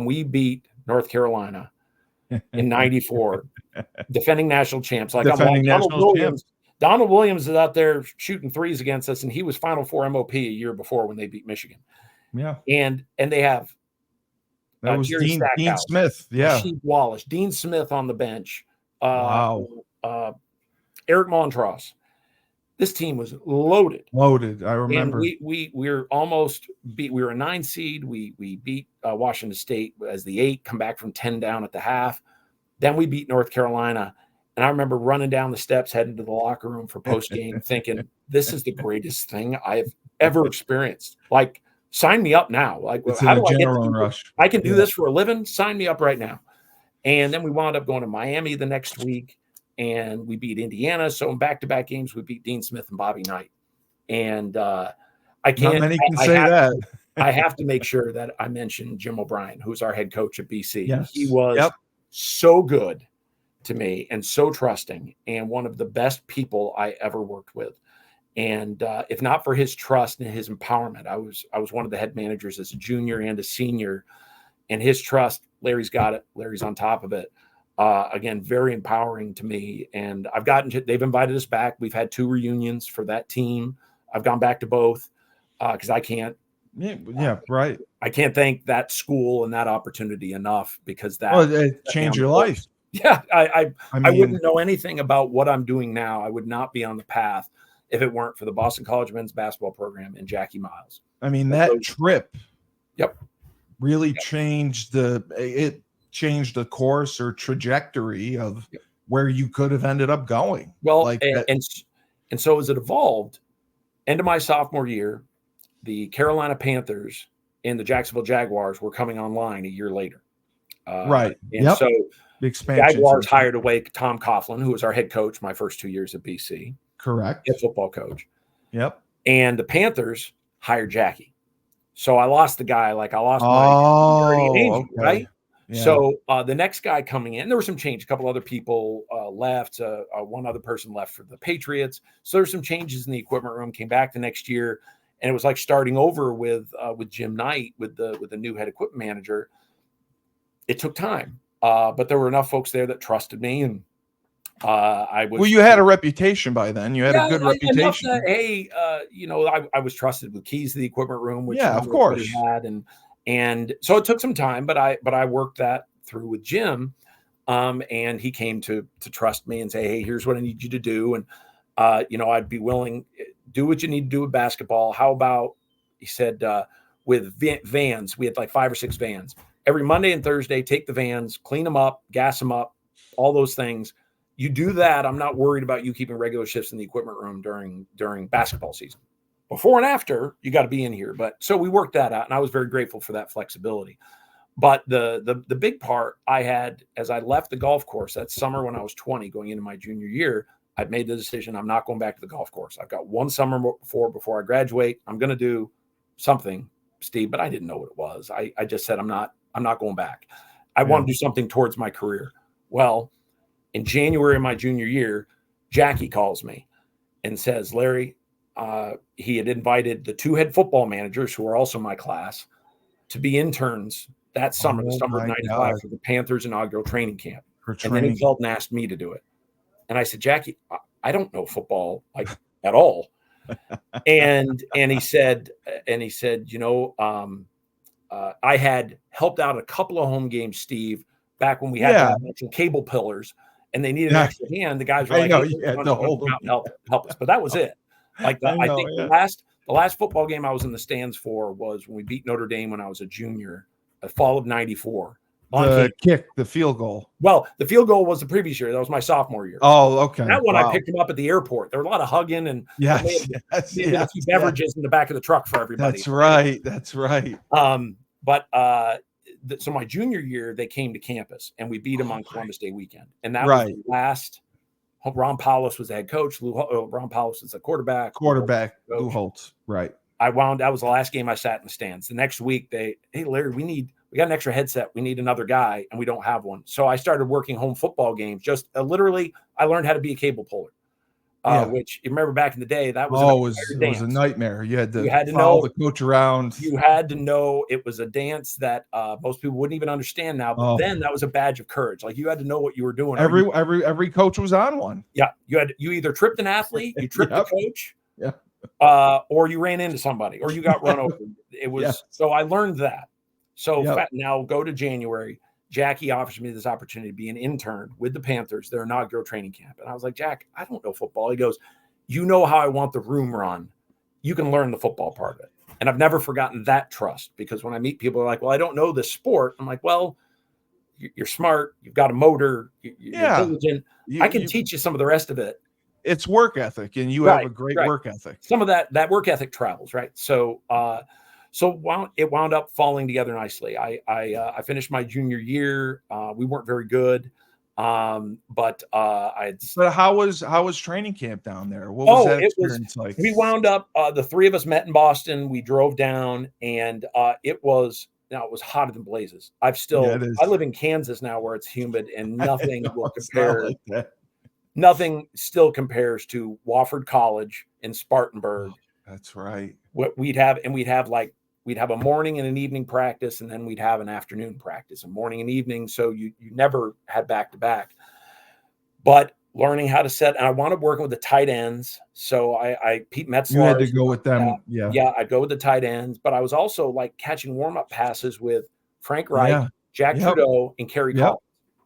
we beat North Carolina in '94, defending national champs, like Donald Williams is out there shooting threes against us, and he was Final Four MOP a year before when they beat Michigan. Yeah, and they have that was Dean Smith, Rasheed Wallace, Dean Smith on the bench. Wow, Eric Montross. This team was loaded. I remember. And we were almost beat. We were a 9 seed. We beat Washington State as the 8, come back from 10 down at the half. Then we beat North Carolina. And I remember running down the steps, heading to the locker room for post game, thinking, this is the greatest thing I've ever experienced. Like, sign me up now. Like, how do I get rush? I can do this for a living. Sign me up right now. And then we wound up going to Miami the next week. and we beat Indiana. So in back-to-back games, we beat Dean Smith and Bobby Knight. And I can't. Not many can say that. I have to make sure that I mention Jim O'Brien, who's our head coach at BC. Yes. He was so good to me and so trusting, and one of the best people I ever worked with. And if not for his trust and his empowerment, I was one of the head managers as a junior and a senior, and his trust, Larry's got it. Larry's on top of it. Again, very empowering to me. And they've invited us back. We've had 2 reunions for that team. I've gone back to both because I can't. Right. I can't thank that school and that opportunity enough, because it changed your life. Yeah. I wouldn't know anything about what I'm doing now. I would not be on the path if it weren't for the Boston College men's basketball program and Jackie Miles. I mean, that trip really changed changed the course or trajectory of where you could have ended up going. Well, and so as it evolved, end of my sophomore year, the Carolina Panthers and the Jacksonville Jaguars were coming online a year later. Right. And so the expansion Jaguars hired away Tom Coughlin, who was our head coach my first 2 years at BC. Correct. Head football coach. Yep. And the Panthers hired Jackie. So I lost the guy, I lost my angel, right? Yeah. So the next guy coming in, there were some change. A couple other people left. One other person left for the Patriots. So there's some changes in the equipment room. Came back the next year, and it was like starting over with Jim Knight, with the new head equipment manager. It took time, but there were enough folks there that trusted me, and you had a reputation by then. You had a good reputation. I was trusted with keys to the equipment room, which of course had, and so it took some time, but I worked that through with Jim, and he came to trust me and say, hey, here's what I need you to do, and I'd be willing, do what you need to do with basketball. How about, he said, with vans, we had like 5 or 6 vans every Monday and Thursday. Take the vans, clean them up, gas them up, all those things. You do that, I'm not worried about you keeping regular shifts in the equipment room during basketball season. Before and after, you got to be in here. But so we worked that out, and I was very grateful for that flexibility. But the big part I had, as I left the golf course that summer when I was 20, going into my junior year, I'd made the decision I'm not going back to the golf course. I've got one summer before I graduate. I'm going to do something, Steve, but I didn't know what it was. I just said I'm not going back. I want to do something towards my career. Well, in January of my junior year, Jackie calls me and says, Larry, he had invited the 2 head football managers, who are also my class, to be interns that summer, the summer of 95, for the Panthers inaugural training camp. And then he called and asked me to do it. And I said, Jackie, I don't know football at all. and he said, I had helped out a couple of home games, Steve, back when we had cable pillars, and they needed an extra hand. The guys were like, help us. But that was it. I think the last football game I was in the stands for was when we beat Notre Dame when I was a junior, the fall of 94. The field goal. Well, the field goal was the previous year. That was my sophomore year. Oh, okay. That one, I picked him up at the airport. There were a lot of hugging and a few beverages in the back of the truck for everybody. That's right. So my junior year, they came to campus, and we beat them on Columbus Day weekend. And that was the last. Ron Paulus was the head coach. Ron Paulus is the quarterback. Lou Holtz. Right. That was the last game I sat in the stands. The next week, hey, Larry, we got an extra headset. We need another guy, and we don't have one. So I started working home football games. Just literally, I learned how to be a cable puller. Which you remember back in the day, that was it was a nightmare. You had to follow the coach around. You had to know it was a dance that most people wouldn't even understand now. But then that was a badge of courage. Like, you had to know what you were doing. Every coach was on one. Yeah, you either tripped an athlete, you tripped the coach, or you ran into somebody, or you got run over. It was so I learned that. So now go to January. Jackie offers me this opportunity to be an intern with the Panthers, their inaugural training camp. And I was like, Jack, I don't know football. He goes, you know how I want the room run. You can learn the football part of it. And I've never forgotten that trust, because when I meet people, they're like, well, I don't know this sport. I'm like, well, you're smart. You've got a motor. You're diligent. I can teach you some of the rest of it. It's work ethic, and you have a great work ethic. Some of that work ethic travels, right? So, it wound up falling together nicely. I finished my junior year. We weren't very good. But how was training camp down there? What was that experience like? We wound up, the three of us met in Boston. We drove down, and it was hotter than blazes. I live in Kansas now, where it's humid, and nothing will compare. Like that. Nothing still compares to Wofford College in Spartanburg. That's right. What we'd have a morning and an evening practice, and then we'd have an afternoon practice, a morning and evening. So you never had back to back. But learning how to set, and I wound up working with the tight ends. So Pete Metzler. You had to go with them. Yeah, I'd go with the tight ends, but I was also like catching warm-up passes with Frank Wright, Jack Trudeau, and Kerry Collins.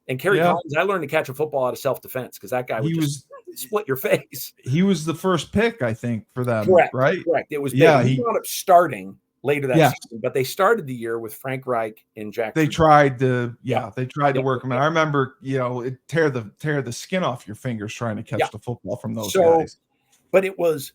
And Kerry Collins, I learned to catch a football out of self-defense, because that guy would just split your face. He was the first pick, I think, for them. Right? Correct. It was big. He wound up starting later that season, but they started the year with Frank Reich and Jack. They tried to work him. And I remember, it tear the skin off your fingers trying to catch the football from those guys. But it was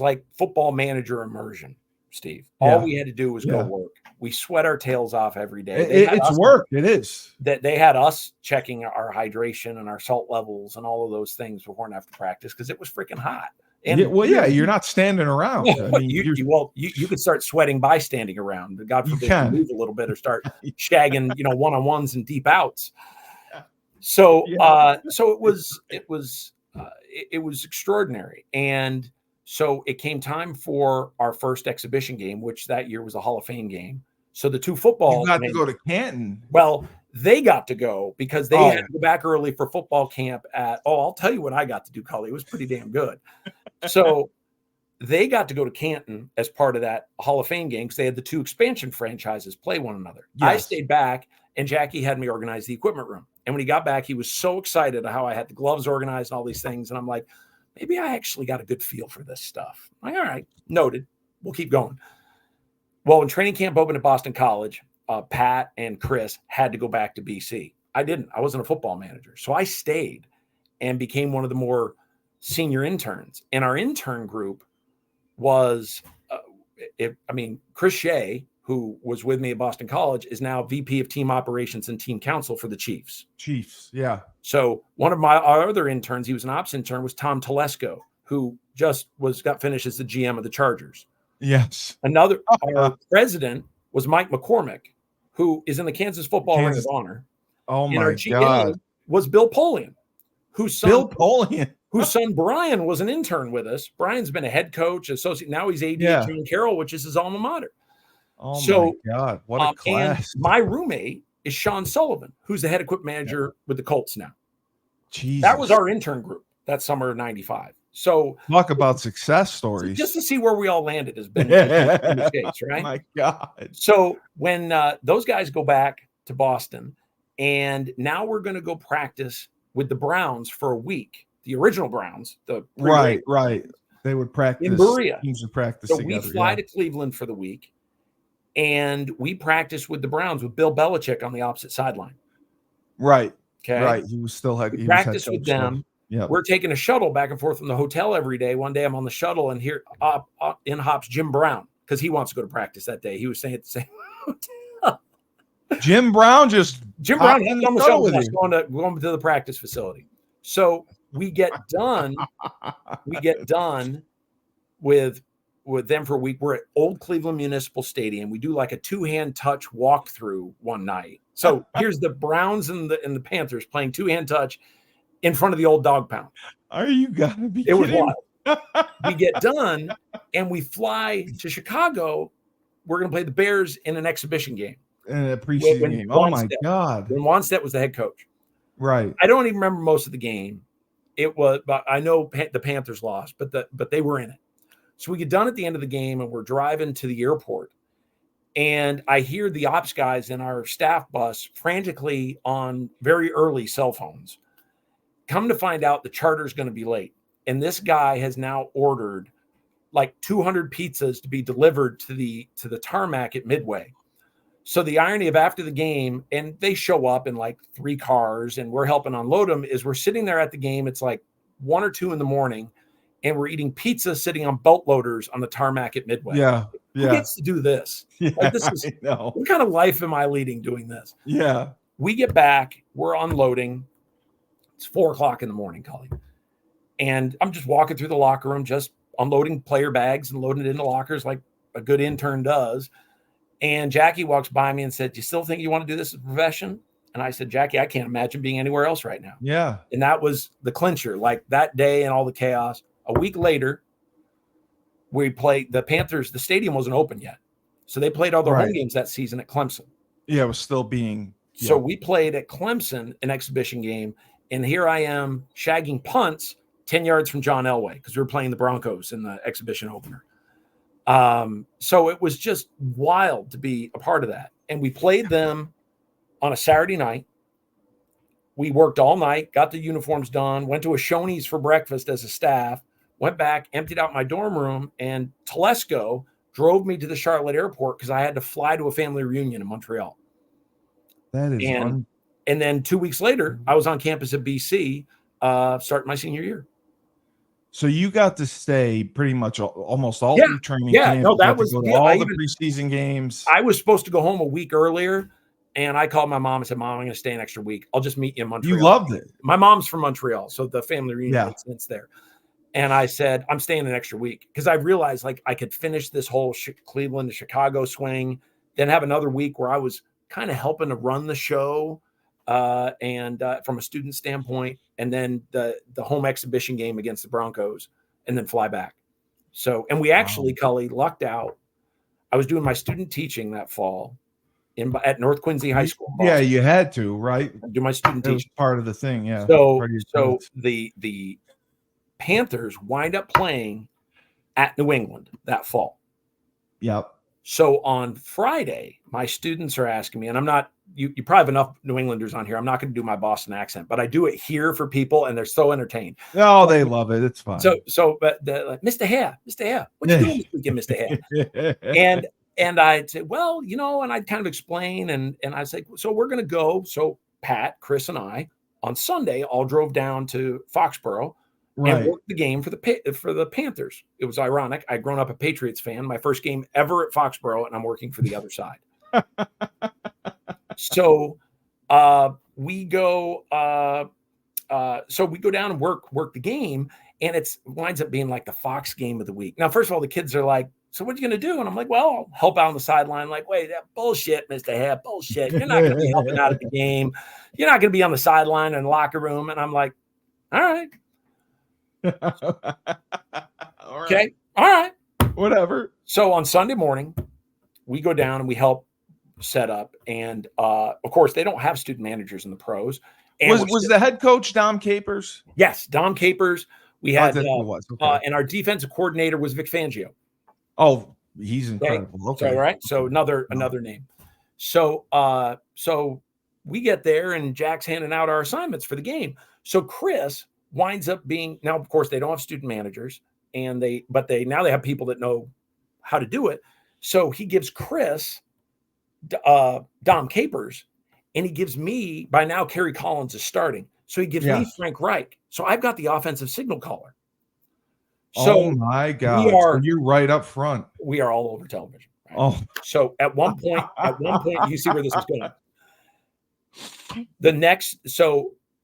like football manager immersion, Steve. All we had to do was go work. We sweat our tails off every day. It's work. It is. That they had us checking our hydration and our salt levels and all of those things before and after practice, because it was freaking hot. And you're not standing around. I mean, you could start sweating by standing around. But God forbid you move a little bit or start shagging, one-on-ones and deep outs. So it was extraordinary. And so it came time for our first exhibition game, which that year was a Hall of Fame game. So the two football. You got to go to Canton. Well, they got to go because they had to go back early for football camp I'll tell you what I got to do, Cully. It was pretty damn good. So they got to go to Canton as part of that Hall of Fame game, because they had the two expansion franchises play one another. Yes. I stayed back, and Jackie had me organize the equipment room. And when he got back, he was so excited how I had the gloves organized and all these things. And I'm like, maybe I actually got a good feel for this stuff. I'm like, all right, noted. We'll keep going. Well, when training camp opened at Boston College, Pat and Chris had to go back to BC. I didn't. I wasn't a football manager. So I stayed and became one of the more senior interns. And our intern group was, Chris Shea, who was with me at Boston College, is now VP of Team Operations and Team Counsel for the Chiefs. Yeah. So one of our other interns, he was an ops intern, was Tom Telesco, who just got finished as the GM of the Chargers. Yes. Our president was Mike McCormick, who is in the Kansas Football Ring of Honor. Oh my our GM was Bill Polian, whose son Brian was an intern with us. Brian's been a head coach, associate. Now he's AD at John Carroll, which is his alma mater. Oh my God, what a class! And my roommate is Sean Sullivan, who's the head equipment manager with the Colts now. Jesus. That was our intern group that summer of '95. So talk about success stories. Just to see where we all landed has been in the States, right? My God. So when those guys go back to Boston, and now we're going to go practice with the Browns for a week. The original Browns, right. They would practice in Berea. Teams would practice so together. We fly to Cleveland for the week, and we practice with the Browns with Bill Belichick on the opposite sideline. Right. Okay. Right. He was still had practice with them. Yeah. We're taking a shuttle back and forth from the hotel every day. One day I'm on the shuttle, and here in hops Jim Brown, because he wants to go to practice that day. He was staying at the same hotel. Jim Brown had on the shuttle bus going to the practice facility. So we get done. With them for a week. We're at Old Cleveland Municipal Stadium. We do like a 2-hand touch walkthrough one night. So here's the Browns and the Panthers playing 2-hand touch in front of the old dog pound. Are you gotta be kidding? It was wild. We get done and we fly to Chicago. We're going to play the Bears in an exhibition game. In a preseason game. Oh my God. When Wanstead was the head coach. Right. I don't even remember most of the game. But I know the Panthers lost, but they were in it. So we get done at the end of the game, and we're driving to the airport, and I hear the ops guys in our staff bus frantically on very early cell phones. Come to find out, the charter's going to be late, and this guy has now ordered like 200 pizzas to be delivered to the tarmac at Midway. So the irony of after the game, and they show up in like 3 cars, and we're helping unload them, is we're sitting there at the game. It's like 1 or 2 in the morning, and we're eating pizza sitting on boat loaders on the tarmac at Midway. Yeah. Who gets to do this? Yeah, like, this is what kind of life am I leading doing this? Yeah. We get back, we're unloading. It's 4:00 in the morning, Cully. And I'm just walking through the locker room, just unloading player bags and loading it into lockers like a good intern does. And Jackie walks by me and said, "Do you still think you want to do this as a profession?" And I said, "Jackie, I can't imagine being anywhere else right now." Yeah. And that was the clincher. Like that day and all the chaos. A week later, we played the Panthers. The stadium wasn't open yet. So they played all their home games that season at Clemson. Yeah, it was still being. So we played at Clemson, an exhibition game. And here I am shagging punts 10 yards from John Elway because we were playing the Broncos in the exhibition opener. So it was just wild to be a part of that. And we played them on a Saturday night. We worked all night, got the uniforms done, went to a Shoney's for breakfast as a staff, went back, emptied out my dorm room, and Telesco drove me to the Charlotte airport because I had to fly to a family reunion in Montreal. That is and then 2 weeks later, I was on campus at BC, starting my senior year. So you got to stay pretty much almost all through training camp. No, that was all the preseason games. I was supposed to go home a week earlier, and I called my mom and said, "Mom, I'm going to stay an extra week. I'll just meet you in Montreal." You loved it. My mom's from Montreal, so the family reunion it's there. And I said, "I'm staying an extra week," because I realized like I could finish this whole Cleveland to Chicago swing, then have another week where I was kind of helping to run the show, and from a student standpoint, and then the home exhibition game against the Broncos, and then fly back. So, and we actually, Cully, lucked out. I was doing my student teaching that fall at North Quincy High School. Yeah, you had to, right? Do my student teaching. It was part of the thing, yeah. So the Panthers wind up playing at New England that fall. Yep. So on Friday, my students are asking me, and I'm not, you probably have enough New Englanders on here. I'm not going to do my Boston accent, but I do it here for people, and they're so entertained. Oh, they love it. It's fine. But like, Mr. Hare, what you doing this weekend, Mr. Hare? and I'd say, well, and I'd kind of explain, and I'd say, so we're going to go. So Pat, Chris, and I on Sunday all drove down to Foxborough. And worked the game for the Panthers. It was ironic. I'd grown up a Patriots fan. My first game ever at Foxborough, and I'm working for the other side. So we go down and work the game, and it winds up being like the Fox game of the week. Now, first of all, the kids are like, "So what are you going to do?" And I'm like, "Well, I'll help out on the sideline." Like, "Wait, that bullshit, Mr. Hare, bullshit. You're not going to be helping out at the game. You're not going to be on the sideline in the locker room." And I'm like, "All right." Okay. All right. Whatever. So on Sunday morning, we go down and we help set up. And of course, they don't have student managers in the pros. And was the head coach Dom Capers? Yes, Dom Capers. We had okay. And our defensive coordinator was Vic Fangio. Oh, he's incredible. Okay. So, right. So another name. So we get there and Jack's handing out our assignments for the game. So Chris winds up being, now of course they don't have student managers, but they have people that know how to do it. So he gives Chris Dom Capers, and he gives me, by now Kerry Collins is starting, so he gives me Frank Reich. So I've got the offensive signal caller. So oh my God, you're right up front. We are all over television. Right? Oh, so at one point, you see where this is going.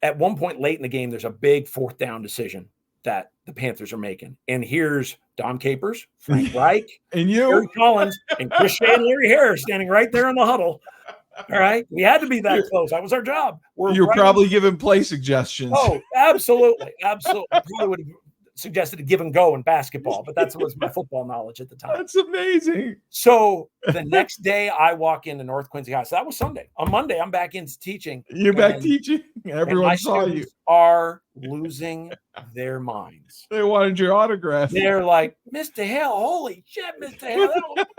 At one point late in the game, there's a big fourth down decision that the Panthers are making. And here's Dom Capers, Frank Reich, and you, Kerry Collins, and Chris Shea and Larry Hare standing right there in the huddle. All right. We had to be that close. That was our job. You're probably giving play suggestions. Oh, absolutely. Absolutely. I probably would have suggested a give and go in basketball, but that was my football knowledge at the time. That's amazing. So the next day I walk into North Quincy High. So that was Sunday. On Monday, I'm back into teaching. You're back teaching? Everyone saw you. Are losing their minds. They wanted your autograph. They're like, "Mr. Hale, holy shit, Mr. Hale.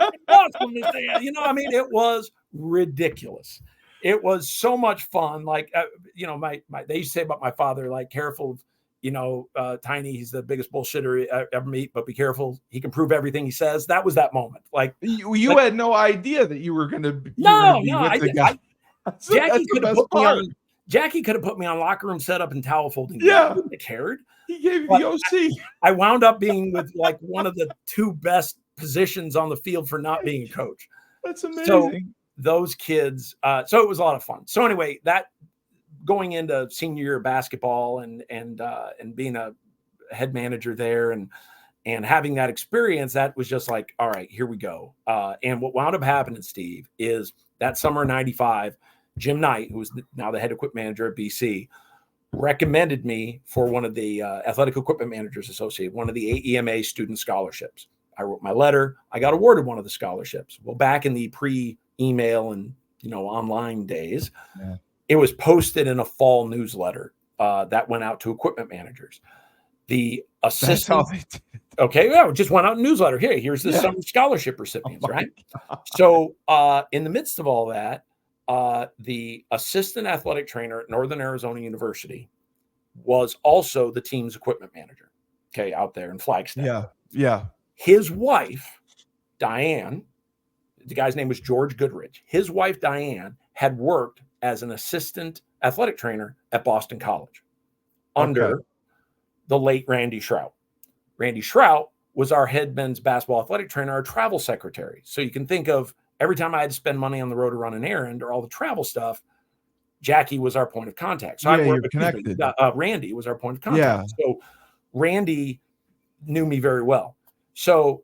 That was awesome, Mr. Hale." It was ridiculous. It was so much fun. Like, they used to say about my father, like, careful, Tiny, he's the biggest bullshitter I ever meet, but be careful. He can prove everything he says. That was that moment. Like, you had no idea that you were going to be with the guy. Jackie could have put me on locker room setup and towel folding. Yeah. I wouldn't have cared. He gave you the OC. I wound up being with like one of the two best positions on the field for not being a coach. That's amazing. So those kids, so it was a lot of fun. So anyway, that going into senior year of basketball and being a head manager there and having that experience, that was just like, all right, here we go. And what wound up happening, Steve, is that summer of 95, Jim Knight, who was now the head equipment manager at BC, recommended me for one of the Athletic Equipment Managers Association, one of the AEMA student scholarships. I wrote my letter. I got awarded one of the scholarships. Well, back in the pre-email and online days, it was posted in a fall newsletter that went out to equipment managers. The assistant. That's how they did. Okay, well, it just went out in newsletter. Here's the summer scholarship recipients, right? God. So in the midst of all that, the assistant athletic trainer at Northern Arizona University was also the team's equipment manager. Okay, out there in Flagstaff. Yeah. His wife, Diane, the guy's name was George Goodrich. His wife, Diane, had worked as an assistant athletic trainer at Boston College under the late Randy Shrout. Randy Shrout was our head men's basketball athletic trainer, our travel secretary. So you can think of every time I had to spend money on the road to run an errand or all the travel stuff, Jackie was our point of contact. So Randy was our point of contact. Yeah. So Randy knew me very well. So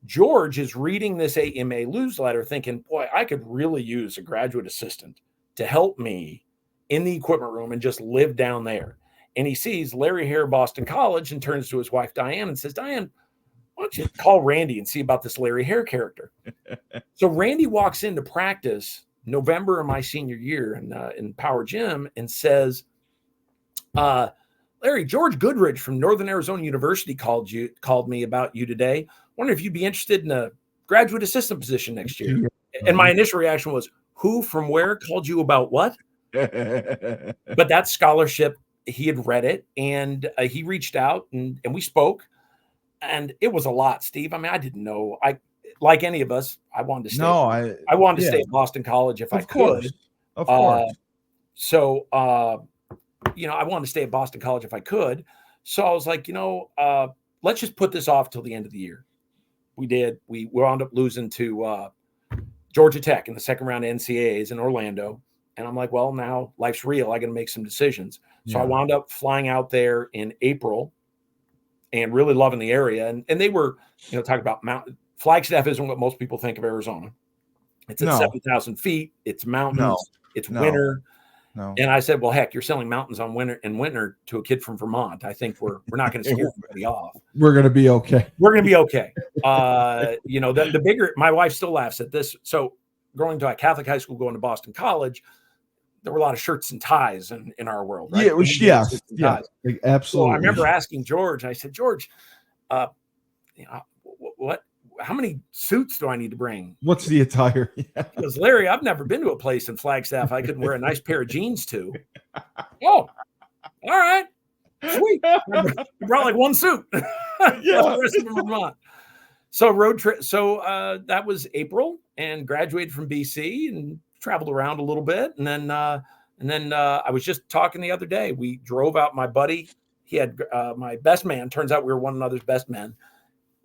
George is reading this AMA newsletter thinking, boy, I could really use a graduate assistant to help me in the equipment room and just live down there. And he sees Larry Hare, Boston College, and turns to his wife, Diane, and says, Diane, why don't you call Randy and see about this Larry Hare character? So Randy walks into practice November of my senior year in Power Gym and says, Larry, George Goodrich from Northern Arizona University called me about you today. Wonder if you'd be interested in a graduate assistant position next year. And my initial reaction was, who from where called you about what? But that scholarship, he had read it and he reached out and we spoke. And it was a lot, Steve. I mean, I didn't know. Like any of us, I wanted to stay. I wanted to stay at Boston College if I could. Of course. So I wanted to stay at Boston College if I could. So I was like, let's just put this off till the end of the year. We did. We wound up losing to Georgia Tech in the second round of NCAAs in Orlando. And I'm like, well, now life's real. I got to make some decisions. So I wound up flying out there in April and really loving the area. And they were, talking about mountain. Flagstaff isn't what most people think of Arizona. It's at 7,000 feet. It's mountains. It's winter. No. And I said, well, heck, you're selling mountains on winter to a kid from Vermont. I think we're not going to scare anybody off. We're going to be okay. We're going to be okay. The bigger, my wife still laughs at this. So growing to a Catholic high school, going to Boston College, there were a lot of shirts and ties in our world. Right? Yeah, absolutely. So I remember asking George, I said, George, what? How many suits do I need to bring? What's the attire? Because Larry, I've never been to a place in Flagstaff I couldn't wear a nice pair of jeans to. Oh, all right. Sweet. I brought like one suit. The rest of them were Vermont. So road trip. So that was April and graduated from BC and traveled around a little bit. And then I was just talking the other day. We drove out my buddy. He had my best man. Turns out we were one another's best men.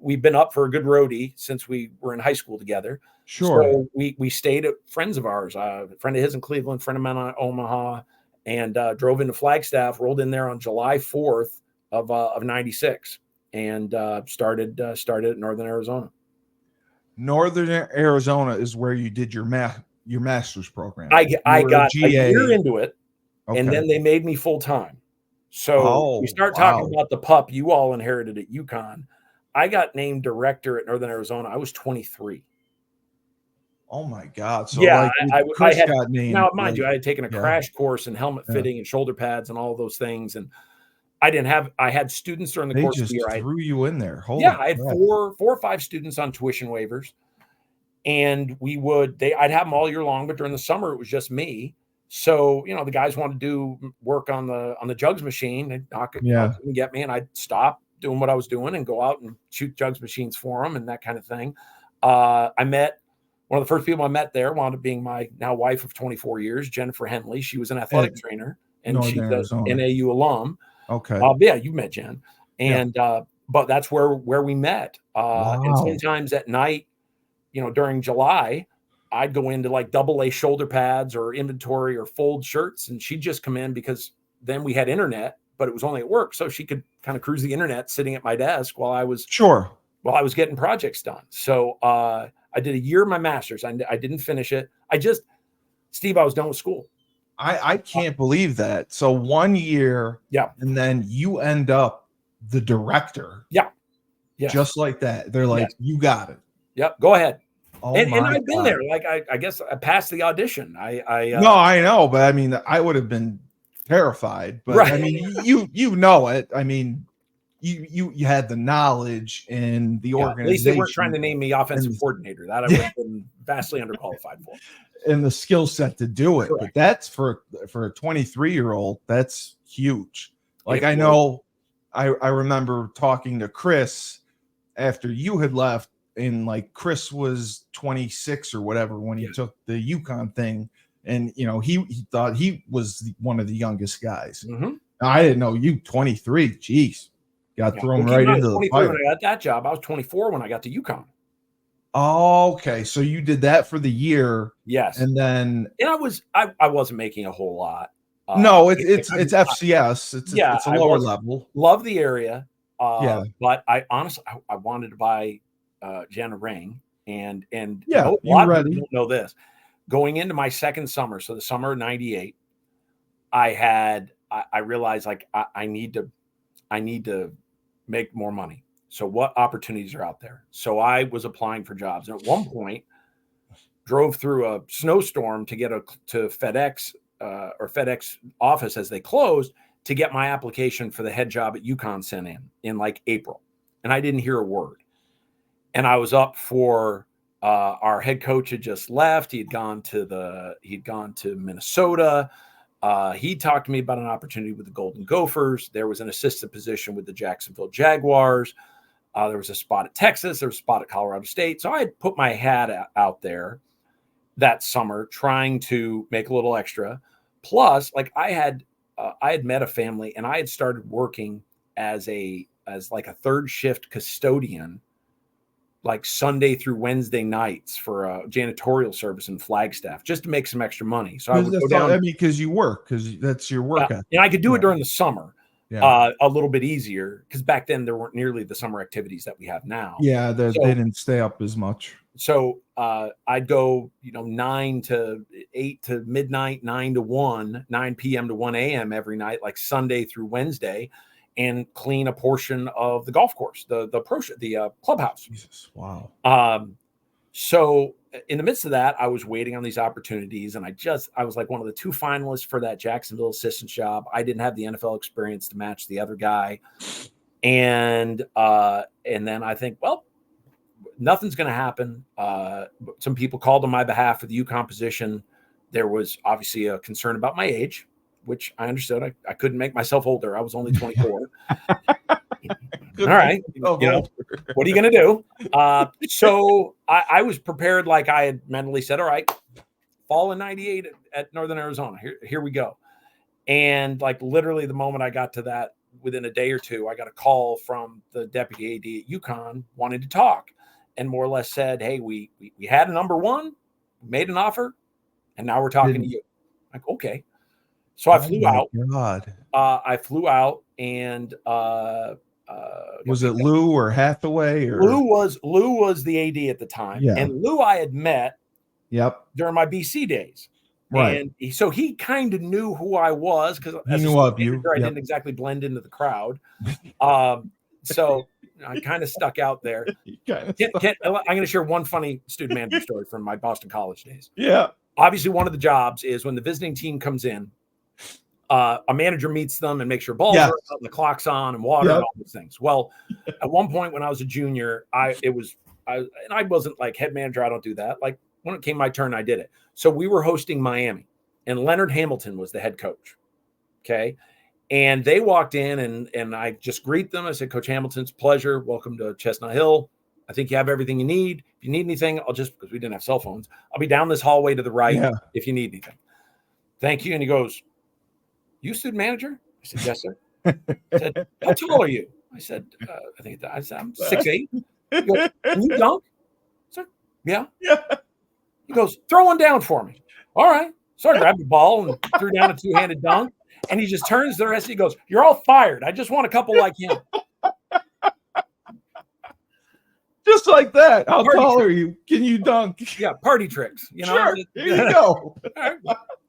We've been up for a good roadie since we were in high school together. Sure. So we stayed at friends of ours, a friend of his in Cleveland, friend of mine in Omaha, and drove into Flagstaff, rolled in there on July 4th of 96 and started at Northern Arizona. Northern Arizona is where you did your master's program. I got a year into it, and then they made me full-time. So we start talking about the pup you all inherited at UConn. I got named director at Northern Arizona. I was 23. Oh my God. So yeah, I had got named. Now, mind you, I had taken a crash course in helmet fitting and shoulder pads and all those things. And I had students during the course of the year. They threw you in there. I had four or five students on tuition waivers. And I'd have them all year long, but during the summer, it was just me. So, the guys wanted to do work on the jugs machine and knock it and get me. And I'd stop doing what I was doing and go out and shoot jugs machines for them and that kind of thing. I met one of the first people I met there, wound up being my now wife of 24 years, Jennifer Henley. She was an athletic trainer and she's an NAU alum. Okay. You met Jen. And, but that's where we met. And sometimes at night, during July, I'd go into like double A shoulder pads or inventory or fold shirts, and she'd just come in because then we had internet, but it was only at work. So she could kind of cruise the internet sitting at my desk while I was getting projects done. So I did a year of my master's. I didn't finish it. Steve, I was done with school. I can't believe that. So 1 year, and then you end up the director. Yeah. Just like that. They're like, you got it. Yep. Go ahead. Oh, and I've been there. Like I guess I passed the audition. No, I know, but I mean, I would have been terrified. But right. I mean, you know it. I mean, you had the knowledge and the organization. At least they weren't trying to name me offensive coordinator. That I would have been vastly underqualified for. And the skill set to do it. Correct. But that's for a 23-year-old, that's huge. Like I know, I remember talking to Chris after you had left, and like Chris was 26 or whatever when he took the UConn thing, and you know he thought he was one of the youngest guys. Mm-hmm. I didn't know you 23. Jeez, got thrown right into the fire. When I got that job, I was 24 when I got to UConn. Oh, okay, so you did that for the year, yes, and then I wasn't making a whole lot. No, it's FCS. It's a lower level. Love the area. But I honestly I wanted to buy Jen a ring, and a lot of people don't know this. Going into my second summer, so the summer of '98, I realized like I need to make more money. So what opportunities are out there? So I was applying for jobs, and at one point drove through a snowstorm to get to FedEx or FedEx office as they closed to get my application for the head job at UConn sent in like April. And I didn't hear a word. And I was up for our head coach had just left. He'd gone to Minnesota. He talked to me about an opportunity with the Golden Gophers. There was an assistant position with the Jacksonville Jaguars. There was a spot at Texas. There was a spot at Colorado State. So I had put my hat out there that summer trying to make a little extra. Plus, like I had met a family, and I had started working as like a third shift custodian, like Sunday through Wednesday nights for a janitorial service in Flagstaff, just to make some extra money. So I would go down. I mean, because you work, because that's your work. And I could do it during the summer, a little bit easier, because back then there weren't nearly the summer activities that we have now. Yeah, they didn't stay up as much. So I'd go, 9 to 8 to midnight, 9 to 1, 9 p.m. to 1 a.m. every night, like Sunday through Wednesday, and clean a portion of the golf course, the clubhouse. Jesus, wow. So in the midst of that, I was waiting on these opportunities, and I was like one of the 2 finalists for that Jacksonville assistant job. I didn't have the NFL experience to match the other guy. And then I think, well, nothing's going to happen. Some people called on my behalf for the UConn position. There was obviously a concern about my age, which I understood. I couldn't make myself older. I was only 24. All right. What are you going to do? So I was prepared. Like I had mentally said, all right, fall of '98 at Northern Arizona. Here we go. And like literally the moment I got to that, within a day or two, I got a call from the deputy AD at UConn wanting to talk, and more or less said, hey, we had a number one, made an offer, and now we're talking to you. Like, okay. So I flew out. I flew out, and was it Lou or Hathaway? Or Lou was the AD at the time, and Lou I had met during my BC days, right? And so he kind of knew who I was, because he knew of you. I didn't exactly blend into the crowd, so I kind of stuck out there. I'm going to share one funny student manager story from my Boston College days. Yeah, obviously one of the jobs is when the visiting team comes in. A manager meets them and makes sure balls are out and the clock's on and water and all those things. Well, at one point when I was a junior, I wasn't like head manager. I don't do that. Like when it came my turn, I did it. So we were hosting Miami, and Leonard Hamilton was the head coach. Okay. And they walked in, and I just greet them. I said, Coach Hamilton's pleasure. Welcome to Chestnut Hill. I think you have everything you need. If you need anything, because we didn't have cell phones, I'll be down this hallway to the right if you need anything. Thank you. And he goes, you student manager? I said, yes, sir. I said, how tall are you? I said, I'm 6'8". He goes, can you dunk? I said, yeah. He goes, throw one down for me. All right. So I grabbed the ball and threw down a two-handed dunk. And he just turns to the rest. He goes, you're all fired. I just want a couple like him. Just like that. How Party tall trick. are you? Can you dunk? Yeah, party tricks. You know. Sure. Here you go.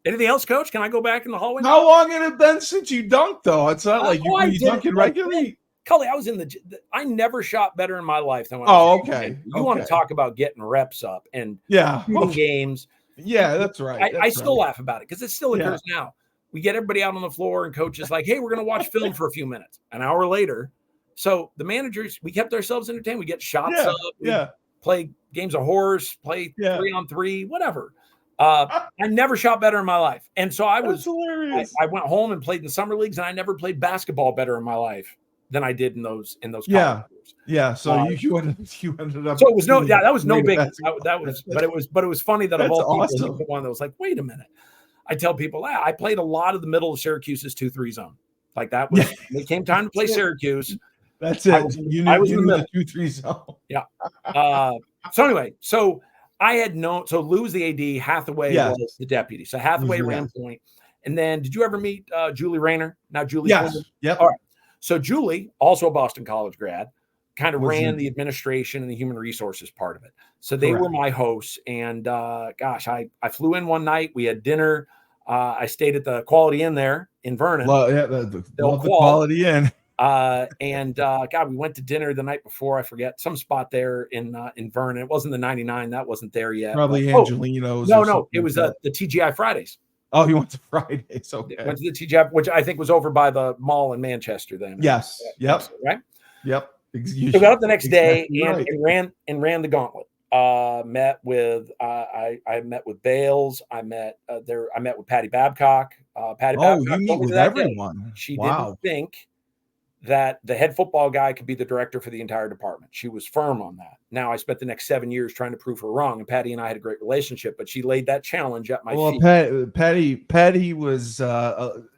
Anything else, Coach? Can I go back in the hallway? How long had it been since you dunked, though? It's not like you dunking regularly. Cully, I was in I never shot better in my life than when okay. You want to talk about getting reps up and shooting games. Yeah, that's right. I still laugh about it because it still occurs now. We get everybody out on the floor and coach is like, hey, we're going to watch film for a few minutes. An hour later. So the managers, we kept ourselves entertained. We get shots up. We play games of horse, play 3-on-3, whatever. I never shot better in my life. And so I went home and played in summer leagues, and I never played basketball better in my life than I did in those college years. Yeah. So you ended up. So it was that was no big. But it was funny that of all people, one that was like, wait a minute. I tell people, I played a lot of the middle of Syracuse's 2-3 zone. Like that was when it came time to play Syracuse. That's it. I was in the 2-3 zone. Yeah. So anyway, I had known. So Lou was the AD. Hathaway was the deputy. So Hathaway ran point. And then, did you ever meet Julie Rayner? Now Julie. Yes. Yep. All right. So Julie, also a Boston College grad, kind of ran the administration and the human resources part of it. So they were my hosts. And I flew in one night. We had dinner. I stayed at the Quality Inn there in Vernon. The Quality Inn. We went to dinner the night before. I forget some spot there in Vernon. It wasn't the 99. That wasn't there yet. Probably Angelino's. No. It was the TGI Fridays. Oh, you went to Fridays. Okay. Went to the TGI, which I think was over by the mall in Manchester then. Yes. Yep. Right. Yep. So got up the next day and ran the gauntlet. Met with I met with Bales. I met with Patty Babcock. Patty Babcock. You meet with everyone. She didn't think that the head football guy could be the director for the entire department. She was firm on that. Now I spent the next 7 years trying to prove her wrong, and Patty and I had a great relationship, but she laid that challenge at my feet. Patty was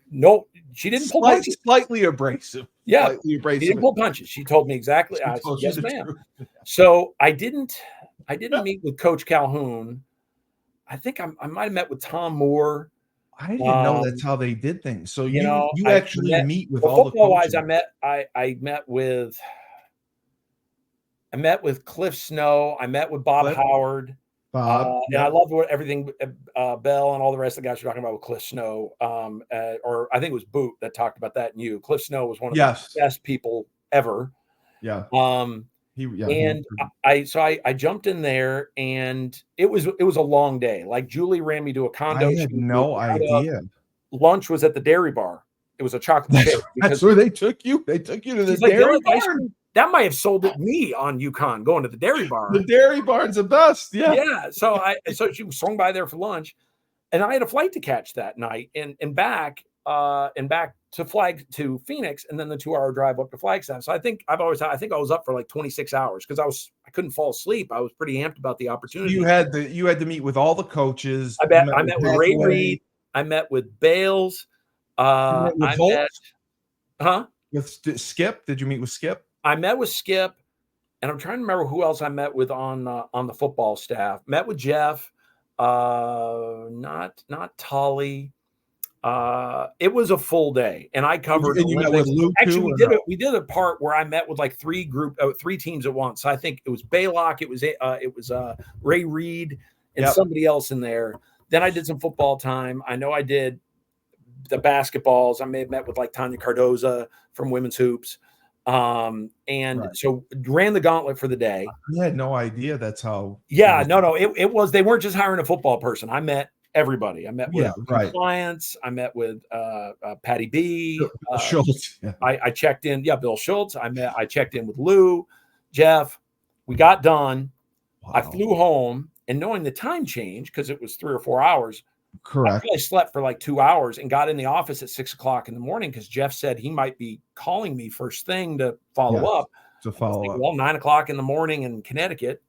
no, she didn't pull punches. Slightly abrasive. Yeah, she didn't pull punches. She told me exactly. I said, yes, ma'am. So I didn't meet with Coach Calhoun. I think I might have met with Tom Moore. I didn't know that's how they did things. So you actually meet with all the football wise. I met with Cliff Snow. I met with Bob Howard. And I loved everything Bell and all the rest of the guys were talking about with Cliff Snow. Or I think it was Boot that talked about that. And you, Cliff Snow was one of the best people ever. Yeah. I jumped in there, and it was a long day. Like Julie ran me to a condo. I had no idea. Lunch was at the Dairy Bar. It was a chocolate shake. That's where they took you. They took you to the Dairy Bar. That might have sold it me on UConn going to the Dairy Bar. The Dairy Bar's the best. Yeah. Yeah. So she swung by there for lunch, and I had a flight to catch that night and back to Phoenix, and then the 2-hour drive up to Flagstaff. So I think I was up for like 26 hours because I couldn't fall asleep. I was pretty amped about the opportunity. You had to meet with all the coaches. I met with Ray Reed. I met with Bales. With Skip. Did you meet with Skip? I met with Skip, and I'm trying to remember who else I met with on the football staff. Met with Jeff, not Tully. It was a full day, and I covered. And you met with Luke. Actually, we did a part where I met with like three teams at once. So I think it was Baylock, it was Ray Reed, and somebody else in there. Then I did some football time. I know I did the basketballs. I may have met with like Tanya Cardoza from Women's Hoops. So ran the gauntlet for the day. I had no idea that's how. Yeah, no. It was, they weren't just hiring a football person. I met everybody. I met with clients. I met with Patty B. Schultz. Yeah. I checked in. Yeah, Bill Schultz. I checked in with Lou, Jeff. We got done. Wow. I flew home, and knowing the time change, because it was 3 or 4 hours. Correct. I slept for like 2 hours and got in the office at 6 o'clock in the morning because Jeff said he might be calling me first thing to follow up. Well, 9 o'clock in the morning in Connecticut.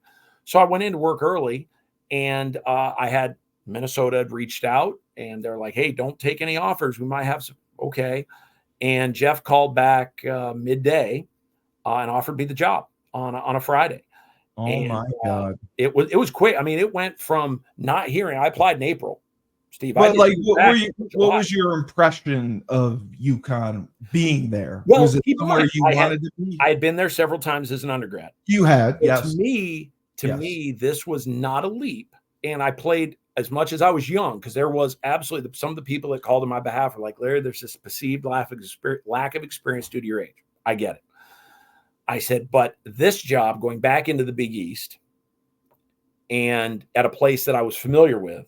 So I went into work early, and I had Minnesota had reached out, and they're like, hey, don't take any offers. We might have some. Okay. And Jeff called back midday and offered me the job on a Friday. Oh my God. It was quick. I mean, it went from not hearing. I applied in April, Steve. But like, what was your impression of UConn being there? Well, Was it somewhere you wanted to be? I had been there several times as an undergrad. You had, so yes. To me, this was not a leap. And I played as much as I was young, because there was absolutely some of the people that called on my behalf were like, Larry, there's this perceived lack of experience due to your age. I get it. I said, but this job, going back into the Big East and at a place that I was familiar with,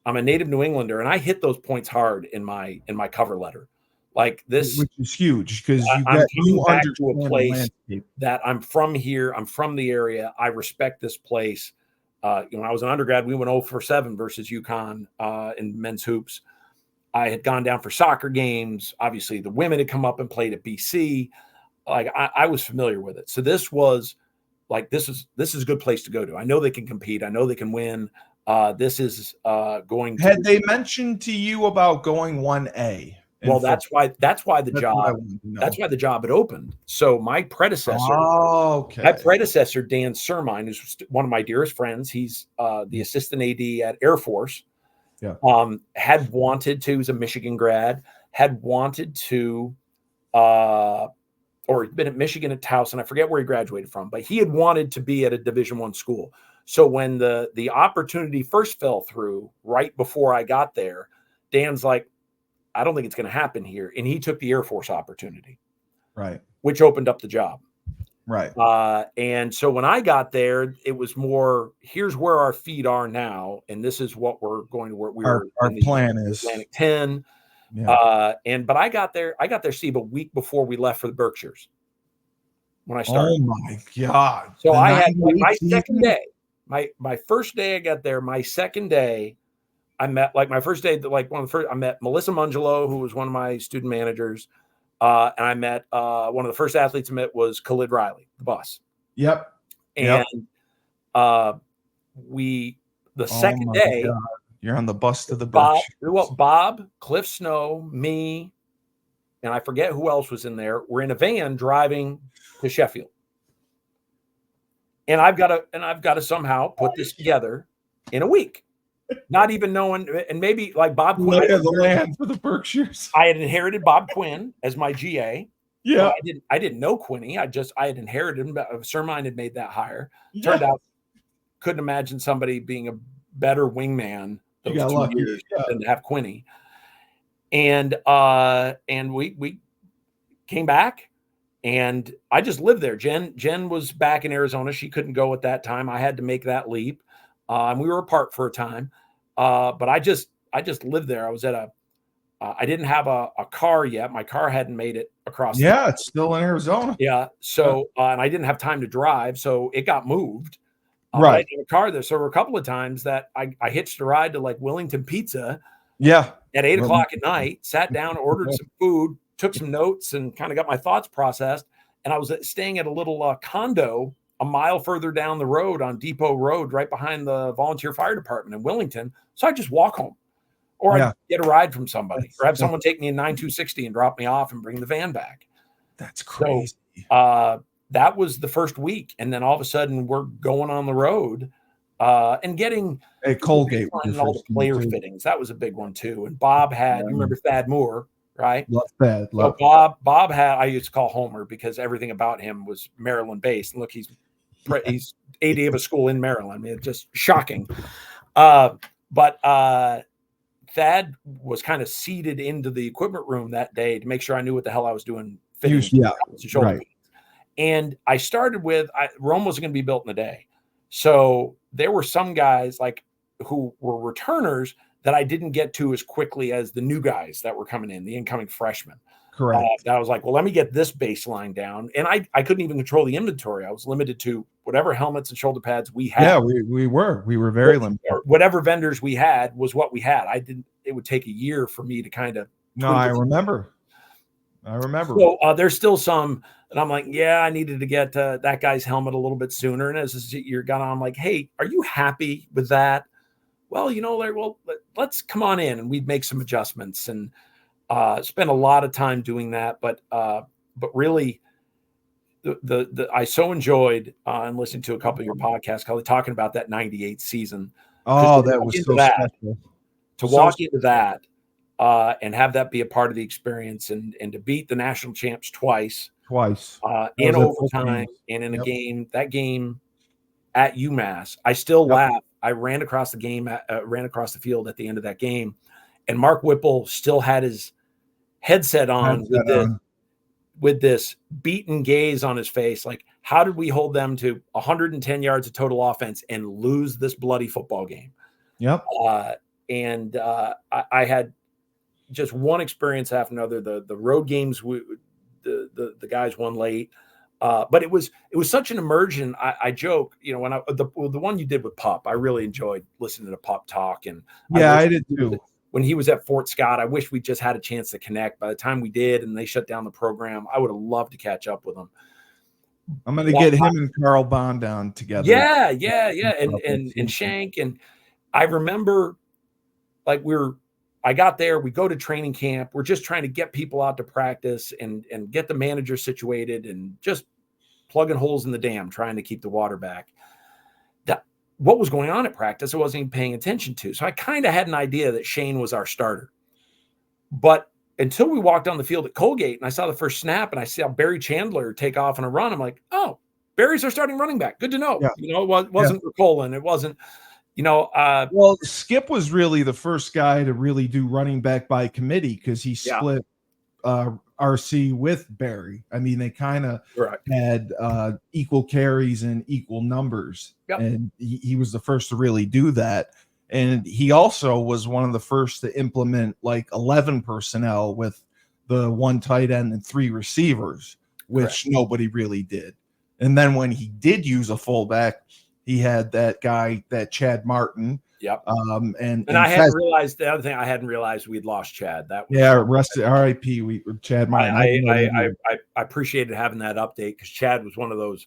I'm a native New Englander, and I hit those points hard in my cover letter. Like this, which is huge, because you back to a place that I'm from here. I'm from the area. I respect this place. When I was an undergrad, we went 0-for-7 versus UConn in men's hoops. I had gone down for soccer games. Obviously, the women had come up and played at BC. Like I was familiar with it. So this was like, this is a good place to go to. I know they can compete. I know they can win. This is going to. Had they mentioned to you about going 1A? Well, that's why the job had opened. So my predecessor, Dan Sermine, who's one of my dearest friends, he's the assistant AD at Air Force. Yeah. Had wanted to. He was a Michigan grad. Had wanted to, or he'd been at Michigan at Towson. I forget where he graduated from, but he had wanted to be at a Division I school. So when the opportunity first fell through, right before I got there, Dan's like, I don't think it's going to happen here. And he took the Air Force opportunity, right, which opened up the job. Right. And so when I got there, it was more, here's where our feet are now. And this is what we're going to work. Our plan is Atlantic 10. Yeah. But I got there, Steve, a week before we left for the Berkshires when I started. Oh my God. So I had my second day, my first day I got there, my second day, I met I met Melissa Mungelo, who was one of my student managers. And I met one of the first athletes I met was Khalid Riley, the boss. Yep. And the second day, God. You're on the bus to the Berkshires. Bob, Cliff Snow, me, and I forget who else was in there. We're in a van driving to Sheffield. And I've got to somehow put this together in a week. Not even knowing, and maybe like Bob Quinn. The land for the Berkshires. I had inherited Bob Quinn as my GA. Yeah, I didn't know Quinny. I had inherited him. Sermine had made that hire. Turned out, couldn't imagine somebody being a better wingman those 2 years than to have Quinny. And we came back, and I just lived there. Jen was back in Arizona. She couldn't go at that time. I had to make that leap. And we were apart for a time. But I just lived there. I was at I didn't have a car yet. My car hadn't made it across. Yeah, it's still in Arizona. Yeah. So, and I didn't have time to drive, so it got moved. Right. I had a car there. So there were a couple of times that I hitched a ride to like Wellington Pizza. Yeah. At 8:00 at night, sat down, ordered some food, took some notes, and kind of got my thoughts processed. And I was staying at a little condo a mile further down the road on Depot Road, right behind the volunteer fire department in Wellington. So I just walk home, or I get a ride from somebody, or have someone take me in 9260 and drop me off and bring the van back. That's crazy. So, that was the first week. And then all of a sudden we're going on the road and getting a Colgate and all the player fittings. That was a big one too. And Bob had, you remember Thad Moore, right? Love Thad. So Bob had, I used to call Homer because everything about him was Maryland based. And look, he's AD of a school in Maryland. I mean, it's just shocking. But Thad was kind of seated into the equipment room that day to make sure I knew what the hell I was doing. Right. And I started with, Rome wasn't going to be built in a day. So there were some guys who were returners that I didn't get to as quickly as the new guys that were coming in, the incoming freshmen. Correct. That I was like, well, let me get this baseline down. And I couldn't even control the inventory. I was limited to whatever helmets and shoulder pads we had. Yeah, we were very limited. Whatever vendors we had was what we had. It would take a year for me to kind of. No, I remember. So there's still some, and I'm like, yeah, I needed to get that guy's helmet a little bit sooner. And as the year got on, I'm like, hey, are you happy with that? Well, Larry, let's come on in, and we'd make some adjustments and spend a lot of time doing that. But really, I so enjoyed and listening to a couple of your podcasts, Kelly, talking about that '98 season. Oh, that was so special. To walk into that and have that be a part of the experience, and to beat the national champs twice in overtime and in a game, that game at UMass, I still laugh. I ran across the field at the end of that game, and Mark Whipple still had his headset on with this beaten gaze on his face. Like, how did we hold them to 110 yards of total offense and lose this bloody football game? Yep. I had just one experience after another. The road games, the guys won late, but it was such an immersion. I joke, when the one you did with Pup, I really enjoyed listening to Pup talk, and I did too. When he was at Fort Scott, I wish we just had a chance to connect. By the time we did, and they shut down the program, I would have loved to catch up with him. I'm going to get him and Carl Bond down together. Yeah, and Shank, and I remember, like, I got there, we go to training camp, we're just trying to get people out to practice and get the manager situated and just plugging holes in the dam, trying to keep the water back. What was going on at practice, I wasn't even paying attention to. So I kind of had an idea that Shane was our starter. But until we walked on the field at Colgate and I saw the first snap and I saw Barry Chandler take off on a run, I'm like, oh, Barry's our starting running back. Good to know. Yeah. It wasn't Colin. It wasn't, well, Skip was really the first guy to really do running back by committee, because he split RC with Barry. I mean, they kind of had equal carries and equal numbers. Yep. And he was the first to really do that. And he also was one of the first to implement like 11 personnel with the one tight end and 3 receivers, which nobody really did. And then when he did use a fullback, he had that guy, that Chad Martin. Yep. And I hadn't realized, the other thing I hadn't realized, we'd lost Chad. That was rested. R.I.P. Chad Martin. I appreciated having that update, because Chad was one of those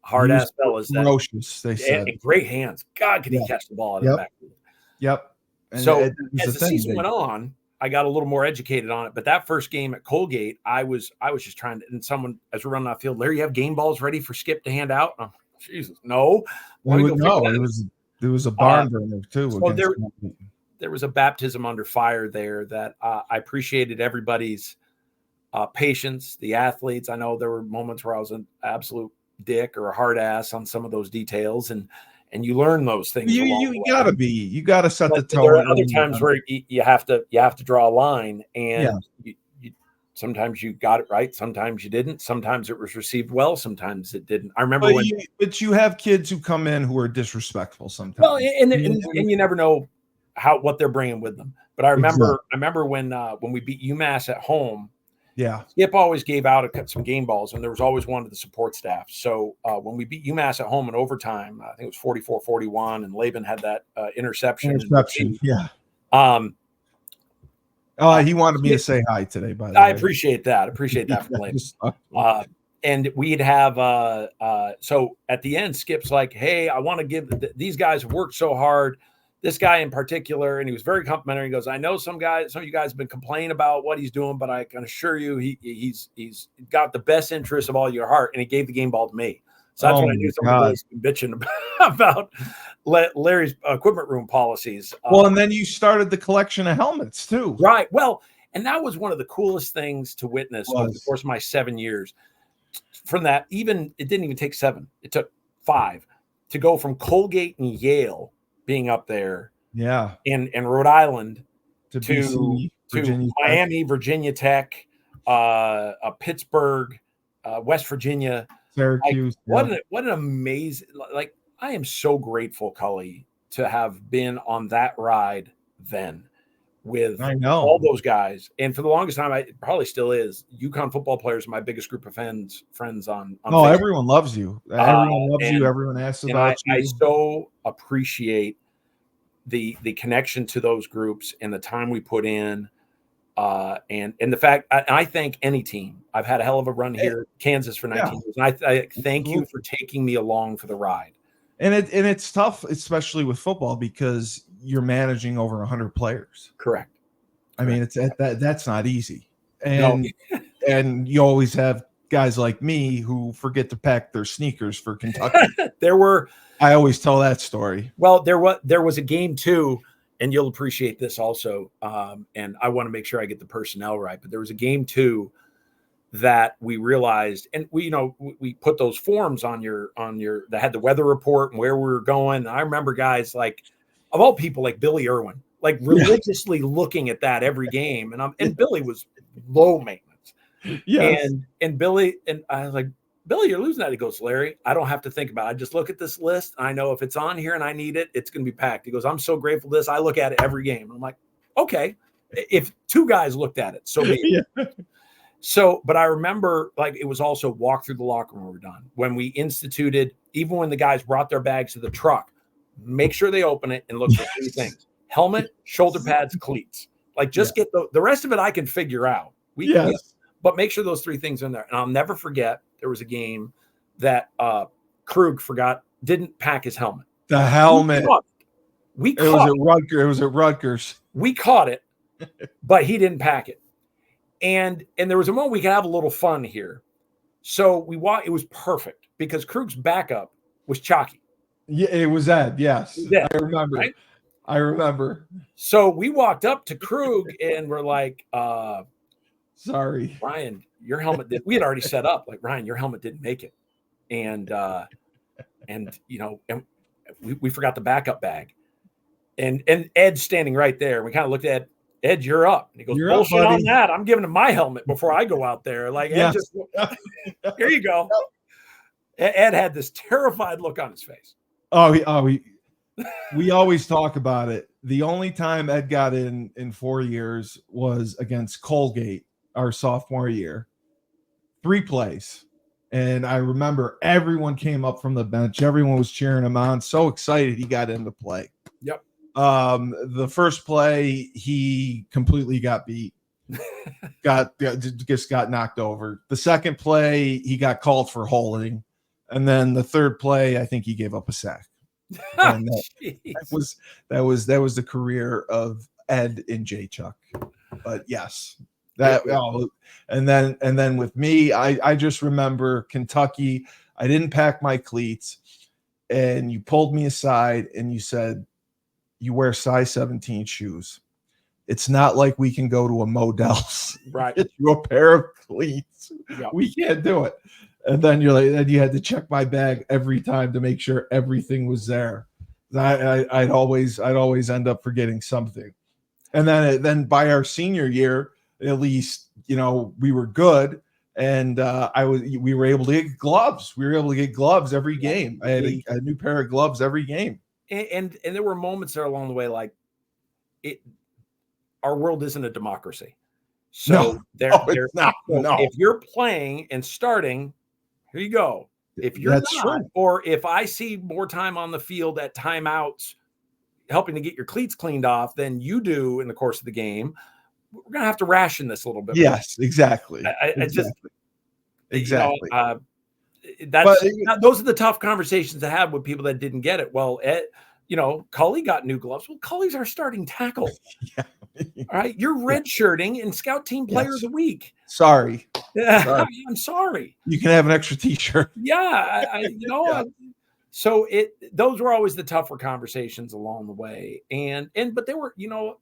hard ass fellas. Ferocious, they said. And great hands. God, could he catch the ball out of the backfield? Yep. And so as the season went on, I got a little more educated on it. But that first game at Colgate, I was just trying to. And someone, as we're running off field, Larry, you have game balls ready for Skip to hand out? Oh, Jesus, no. There was a barn burner too. So there was a baptism under fire there that I appreciated everybody's patience, the athletes. I know there were moments where I was an absolute dick or a hard ass on some of those details, and you learn those things. You gotta set the tone. There are other times where you have to draw a line, and sometimes you got it right, sometimes you didn't. Sometimes it was received well, sometimes it didn't. I remember but you have kids who come in who are disrespectful sometimes. Well, and you never know what they're bringing with them. But I remember when we beat UMass at home. Yeah, Skip always gave out some game balls, and there was always one to the support staff. So when we beat UMass at home in overtime, I think it was 44-41, and Laban had that interception. Yeah. He wanted me to say hi today, by the way. I appreciate that. From Laban. And we'd have so at the end, Skip's like, hey, I want to give these guys have worked so hard. This guy in particular, and he was very complimentary. He goes, I know some of you guys have been complaining about what he's doing, but I can assure you he's got the best interest of all your heart. And he gave the game ball to me. So that's when I knew somebody was bitching about Larry's equipment room policies. Well, and then you started the collection of helmets too. Right. Well, and that was one of the coolest things to witness over the course of my 7 years. From that, it didn't even take 7. It took 5 to go from Colgate and Yale being up there, in Rhode Island, to BC, to Miami, Virginia Tech, Pittsburgh, West Virginia, Syracuse. What an amazing! Like, I am so grateful, Cully, to have been on that ride then with all those guys. And for the longest time, it probably still is. UConn football players are my biggest group of friends on Facebook. Everyone loves you. Everyone loves you. Everyone asks about you. I so appreciate the connection to those groups and the time we put in. And the fact I thank any team. I've had a hell of a run here, Kansas, for 19 years. And I thank you for taking me along for the ride. And it's tough, especially with football, because you're managing over 100 players. Correct. I mean, that's not easy. And and you always have guys like me who forget to pack their sneakers for Kentucky. I always tell that story. Well, there was a game too, and you'll appreciate this also. And I want to make sure I get the personnel right, but there was a game too that we realized, and we put those forms on your that had the weather report and where we were going. And I remember guys like, of all people, like Billy Irwin, like religiously looking at that every game. And Billy was low maintenance. Yes. And Billy, and I was like, Billy, you're losing that. He goes, Larry, I don't have to think about it. I just look at this list. I know if it's on here and I need it, it's going to be packed. He goes, I'm so grateful for this. I look at it every game. I'm like, okay, if two guys looked at it, so be it. Yeah. So, but I remember like it was also walk through the locker room when we're done. When we instituted, even when the guys brought their bags to the truck, make sure they open it and look for three things: helmet, shoulder pads, cleats. Like just get the rest of it I can figure out. But make sure those three things are in there. And I'll never forget, there was a game that Krug didn't pack his helmet. The helmet. It was at Rutgers. We caught it, but he didn't pack it. And there was a moment we could have a little fun here. So it was perfect because Krug's backup was Chalky. Yeah, it was Ed. Yes. Ed, I remember. Right? I remember. So we walked up to Krug and we're like, sorry, Ryan, your helmet we had already set up like, Ryan, your helmet didn't make it. And we forgot the backup bag. And Ed's standing right there. We kind of looked at Ed, you're up. And he goes, bullshit on that. I'm giving him my helmet before I go out there. Like, Ed just, here you go. Ed had this terrified look on his face. We always talk about it. The only time Ed got in 4 years was against Colgate, our sophomore year. 3 plays. And I remember everyone came up from the bench. Everyone was cheering him on. So excited he got into play. Yep. The first play, he completely got beat. Just got knocked over. The second play, he got called for holding. And then the third play, I think he gave up a sack. And that was the career of Ed and J Chuck. But yes, and then with me, I just remember Kentucky. I didn't pack my cleats, and you pulled me aside and you said, "You wear size 17 shoes. It's not like we can go to a Modell's, right? Get you a pair of cleats. Yep. We can't do it." And then then you had to check my bag every time to make sure everything was there. I'd always end up forgetting something. And then by our senior year, at least, we were good. And we were able to get gloves. We were able to get gloves every game. I had a new pair of gloves every game. And there were moments there along the way, like our world isn't a democracy. So it's not. If you're playing and starting, here you go. If you're not, or if I see more time on the field at timeouts, helping to get your cleats cleaned off than you do in the course of the game, we're going to have to ration this a little bit. Yes, exactly. Exactly. Those are the tough conversations to have with people that didn't get it. Well, Cully got new gloves. Well, Cully's our starting tackle. Yeah. All right. You're redshirting and scout team player of the week. Sorry. I'm sorry. You can have an extra t-shirt. Yeah. So those were always the tougher conversations along the way. But there were,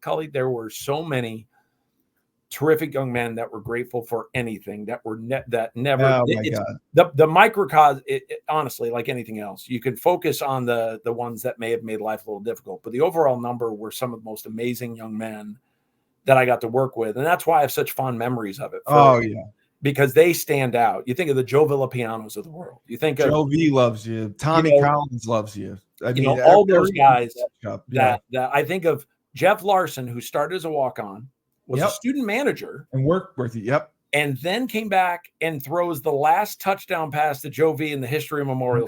Cully, there were so many terrific young men that were grateful for anything that were that never. Oh my God. The microcosm, honestly, like anything else, you can focus on the ones that may have made life a little difficult, but the overall number were some of the most amazing young men that I got to work with, and that's why I have such fond memories of it. Because they stand out. You think of the Joe Villapianos of the world. You think of Joe V loves you. Tommy Collins loves you. I mean, all those guys that I think of. Jeff Larson, who started as a walk-on, was a student manager and worked with you. Yep. And then came back and throws the last touchdown pass to Joe V in the history of Memorial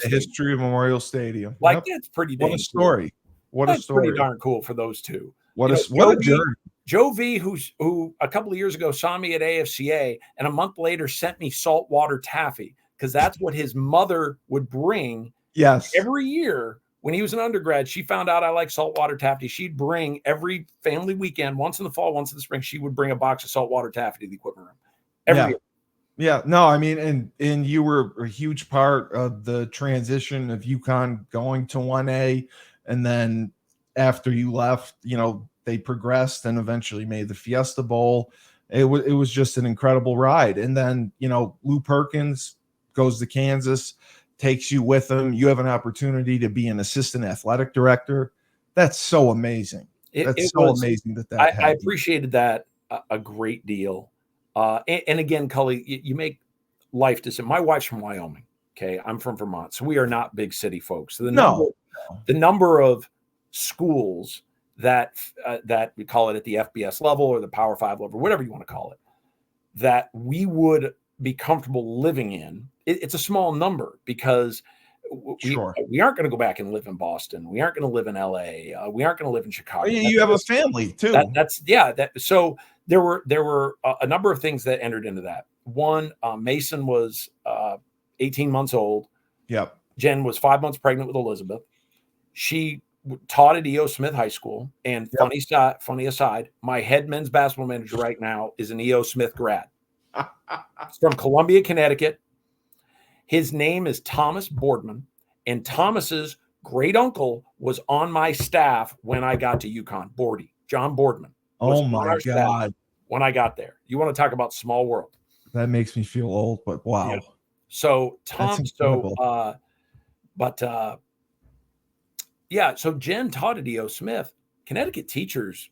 Stadium. Like, that's pretty What a story. Cool. That's pretty darn cool for those two. What a journey. Joe V, who a couple of years ago saw me at AFCA and a month later sent me saltwater taffy because that's what his mother would bring. Yes. Every year when he was an undergrad, she found out I like saltwater taffy. She'd bring every family weekend, once in the fall, once in the spring, she would bring a box of saltwater taffy to the equipment room every year. Yeah, no, I mean, and you were a huge part of the transition of UConn going to 1A, and then after you left, they progressed and eventually made the Fiesta Bowl. It was just an incredible ride. And then, Lou Perkins goes to Kansas, takes you with him. You have an opportunity to be an assistant athletic director. That's so amazing. That's so amazing that I happened. appreciated that a great deal. And again, Cully, you make life decisions. My wife's from Wyoming. Okay, I'm from Vermont, so we are not big city folks. So the number of schools that we call it at the FBS level or the Power 5 level, whatever you want to call it, that we would be comfortable living in, it's a small number because we aren't going to go back and live in Boston. We aren't going to live in LA. We aren't going to live in Chicago. You have a family too. So there were a number of things that entered into that. One, Mason was 18 months old. Yep. Jen was 5 months pregnant with Elizabeth. She taught at E.O. Smith High School. And funny aside, my head men's basketball manager right now is an E.O. Smith grad. He's from Columbia, Connecticut. His name is Thomas Boardman, and Thomas's great uncle was on my staff when I got to UConn. John Boardman. Oh my God. When I got there. You want to talk about small world. That makes me feel old, but wow. Yeah. So Tom, so Jen taught at E.O. Smith. Connecticut teachers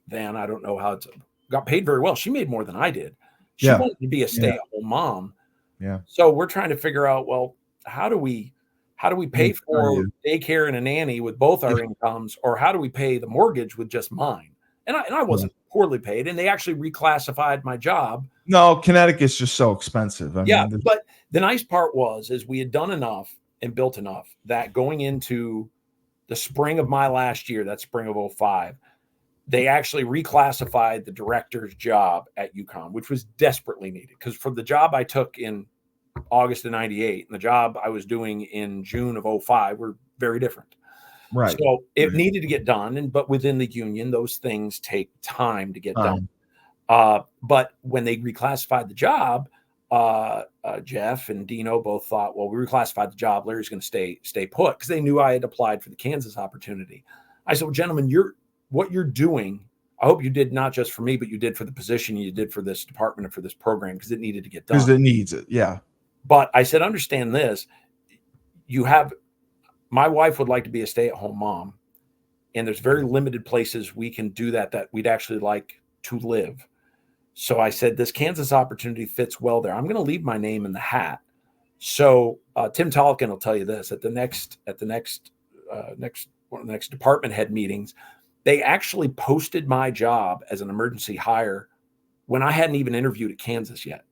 then, I don't know how it's got paid very well. She made more than I did. She wanted to be a stay-at-home mom. Yeah. So we're trying to figure out, well, how do we pay for daycare and a nanny with both our incomes, or how do we pay the mortgage with just mine? And I wasn't poorly paid, and they actually reclassified my job. No, Connecticut's just so expensive. I mean, but the nice part is we had done enough and built enough that going into the spring of my last year, that spring of 2005, they actually reclassified the director's job at UConn, which was desperately needed, because for the job I took in August of 98 and the job I was doing in June of 2005 were very different. Right. So it needed to get done. But within the union, those things take time to get done. But when they reclassified the job, Jeff and Dino both thought, well, we reclassified the job. Larry's going to stay put, because they knew I had applied for the Kansas opportunity. I said, well, gentlemen, what you're doing, I hope you did not just for me, but you did for the position, you did for this department and for this program, because it needed to get done. Because it needs it, yeah. But I said, understand this. My wife would like to be a stay-at-home mom, and there's very limited places we can do that we'd actually like to live. So I said, this Kansas opportunity fits well there. I'm going to leave my name in the hat. So Tim Tolkien will tell you this: at the next one of the next department head meetings, they actually posted my job as an emergency hire when I hadn't even interviewed at Kansas yet.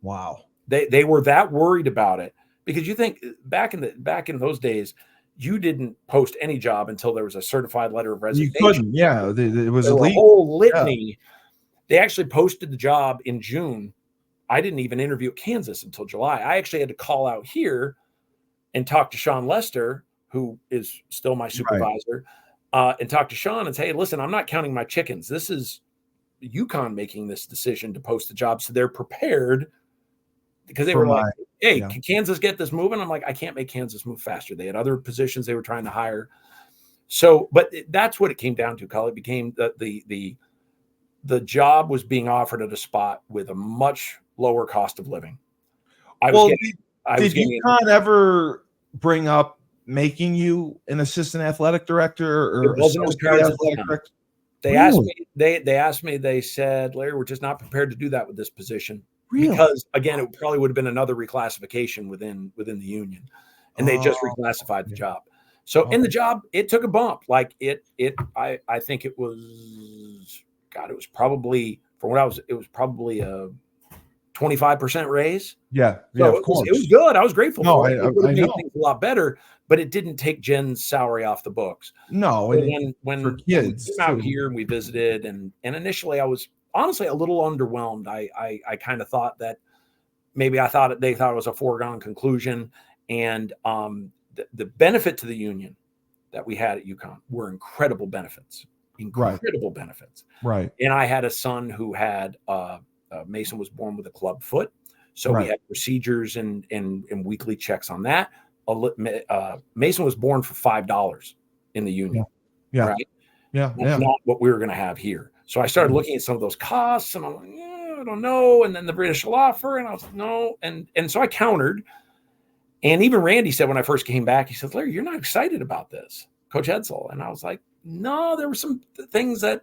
Wow. They were that worried about it, because you think back in those days, you didn't post any job until there was a certified letter of resignation. You couldn't, yeah. It was a whole litany. Yeah. They actually posted the job in June. I didn't even interview at Kansas until July. I actually had to call out here and talk to Sean Lester, who is still my supervisor, and talk to Sean and say, hey, listen, I'm not counting my chickens. This is UConn making this decision to post the job, so they're prepared. Because they were like, hey, can Kansas get this moving? I'm like, I can't make Kansas move faster. They had other positions they were trying to hire. So, but that's what it came down to, Carl. It became the job was being offered at a spot with a much lower cost of living. Did UConn ever bring up making you an assistant athletic director or associate athletic director? They asked me, they said, Larry, we're just not prepared to do that with this position. Really? Because again, it probably would have been another reclassification within the union, and they just reclassified the job. So in the job, it took a bump. Like I think it was probably it was probably a 25% raise. Yeah, so of course. It was good. I was grateful for it. It would have made things a lot better, but it didn't take Jen's salary off the books. No, so when we came out here and we visited, and initially I was honestly a little underwhelmed. I kind of thought that maybe they thought it was a foregone conclusion, and the benefit to the union that we had at UConn were incredible benefits. Benefits. Right. And I had a son who had Mason was born with a club foot. So we had procedures and weekly checks on that. Mason was born for $5 in the union. Yeah. Right. Yeah. That's not what we were going to have here. So I started looking at some of those costs and I'm like, I don't know. And then the British will offer, and I was like, no. And so I countered. And even Randy said when I first came back, he said, Larry, you're not excited about this, Coach Edsel. And I was like, no, there were some things that,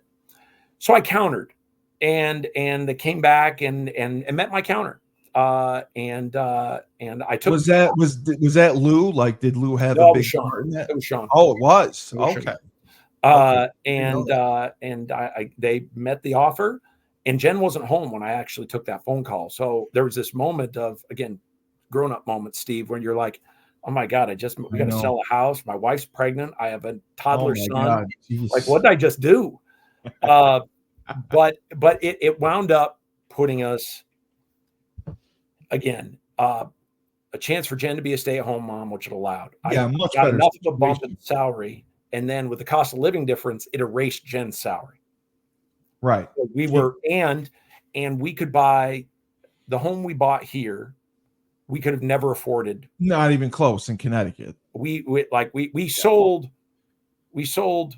so I countered and they came back and met my counter. And I took, was that Lou? Like, did Lou have no, a big part in that? It was Sean. Oh, it was. Okay. Okay. They met the offer, and Jen wasn't home when I actually took that phone call. So there was this moment of, again, grown-up moment, Steve, when you're like, oh my God, we got to sell a house. My wife's pregnant. I have a toddler son. Like, what did I just do? But it wound up putting us, again, a chance for Jen to be a stay-at-home mom, which it allowed. Yeah, I much got better enough of a bump in salary. And then with the cost of living difference, it erased Jen's salary. Right. So we were, and we could buy the home we bought here. We could have never afforded. Not even close in Connecticut. We sold 3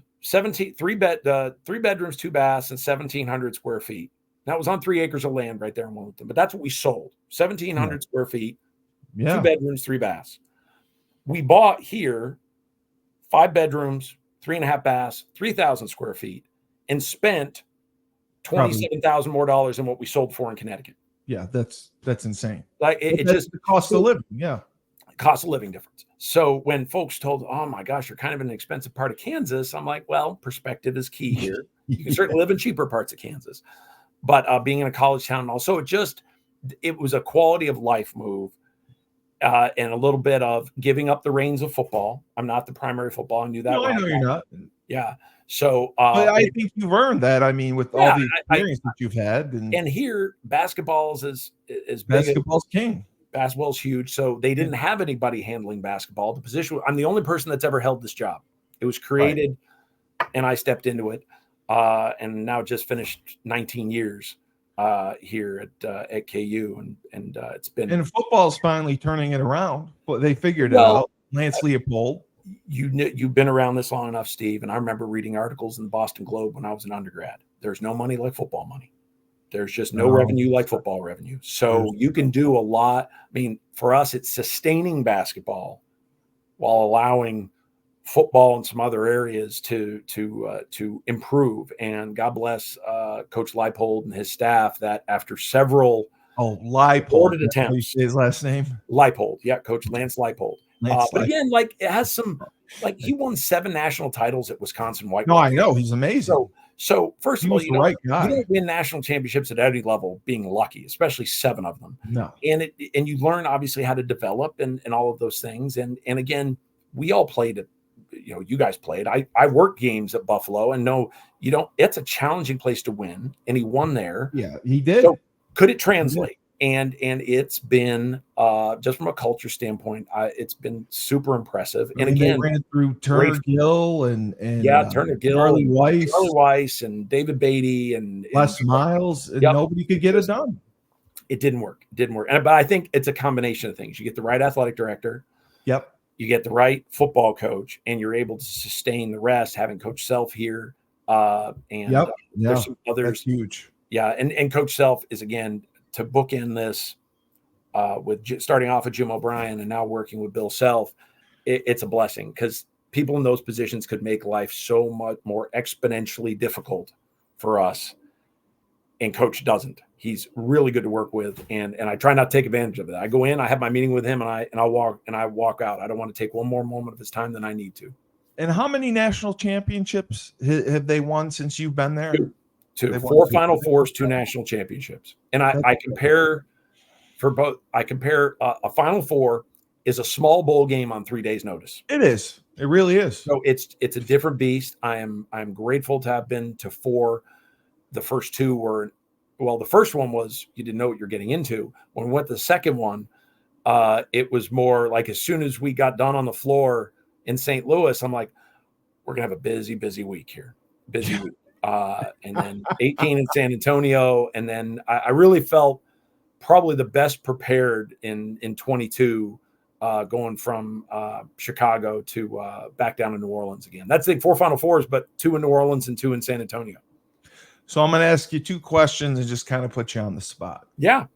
bedrooms, 2 baths, and 1,700 square feet. That was on 3 acres of land right there in Wilmington. But that's what we sold: 1,700 square feet, 2 bedrooms, 3 baths. We bought here 5 bedrooms, 3.5 baths, 3,000 square feet, and spent $27,000 more than what we sold for in Connecticut. Yeah, that's insane. Like it just the cost of living. Yeah, cost of living difference. So when folks told, oh my gosh, you're kind of in an expensive part of Kansas, I'm like, well, perspective is key here. You can certainly live in cheaper parts of Kansas, but being in a college town, and also it was a quality of life move. And a little bit of giving up the reins of football. I'm not the primary football. I knew that. No, I know you're not. Yeah. So but I think you've earned that. I mean, with all the experience that you've had. And here, basketball's is basketball's king. Basketball's huge. So they didn't have anybody handling basketball. The position, I'm the only person that's ever held this job. It was created and I stepped into it. And now just finished 19 years. Here at KU, and it's been, and football's finally turning it around, but they figured it out. Lance Leopold, you've been around this long enough, Steve, and I remember reading articles in the Boston Globe when I was an undergrad. There's no money like football money. There's just no revenue like football revenue. So you can do a lot. I mean, for us, it's sustaining basketball while allowing football and some other areas to improve. And God bless Coach Leipold and his staff that after several Leipold attempts, his last name Leipold, Coach Lance Leipold. But again, like it has some, like he won 7 national titles at Wisconsin Whitewater. No, I know he's amazing. So first of all, you guy. You don't win national championships at any level being lucky, especially 7 of them. No, and you learn obviously how to develop and all of those things. And again, we all played it. You guys played. I worked games at Buffalo, and no, you don't. It's a challenging place to win, and he won there. Yeah, he did. So could it translate? And it's been just from a culture standpoint, it's been super impressive. And again, they ran through Turner Gill and Turner Gill, Charlie Weiss, and David Beatty, and Les Miles, and nobody could get it done. It didn't work. But I think it's a combination of things. You get the right athletic director. Yep. You get the right football coach, and you're able to sustain the rest. Having Coach Self here, and there's some others. That's huge. Yeah, and Coach Self is, again, to bookend this with starting off with Jim O'Brien and now working with Bill Self. It's a blessing because people in those positions could make life so much more exponentially difficult for us, and Coach doesn't. He's really good to work with, and I try not to take advantage of it. I go in, I have my meeting with him, and I walk out. I don't want to take one more moment of his time than I need to. And how many national championships have they won since you've been there? 2. 4 Final Fours, 2 national championships. And I compare for both. I compare a Final Four is a small bowl game on 3 days' notice. It is. It really is. So it's a different beast. I'm grateful to have been to 4. The first 2 were. Well, the first one was you didn't know what you're getting into. When we went to the second one, it was more like as soon as we got done on the floor in St. Louis, I'm like, we're going to have a busy week here. Busy week. and then 18 in San Antonio. And then I really felt probably the best prepared in 22, going from Chicago to back down to New Orleans again. That's the 4 Final Fours, but 2 in New Orleans and 2 in San Antonio. So I'm going to ask you 2 questions and just kind of put you on the spot. Yeah.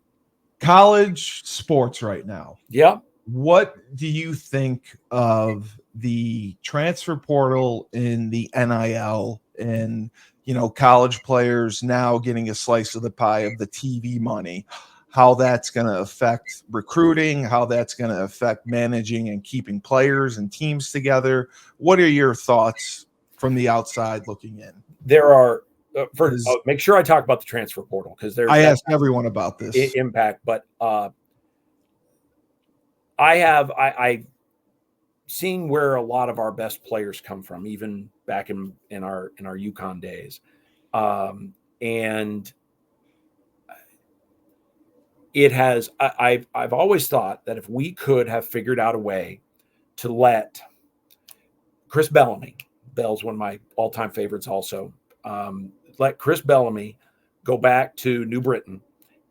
College sports right now. Yeah. What do you think of the transfer portal in the NIL and, college players now getting a slice of the pie of the TV money, how that's going to affect recruiting, how that's going to affect managing and keeping players and teams together? What are your thoughts from the outside looking in? There are, make sure I talk about the transfer portal, because I asked everyone about this impact, but I've seen where a lot of our best players come from, even back in our UConn days. And it has, I've always thought that if we could have figured out a way to let Chris Bellamy, Bell's one of my all-time favorites also, let Chris Bellamy go back to New Britain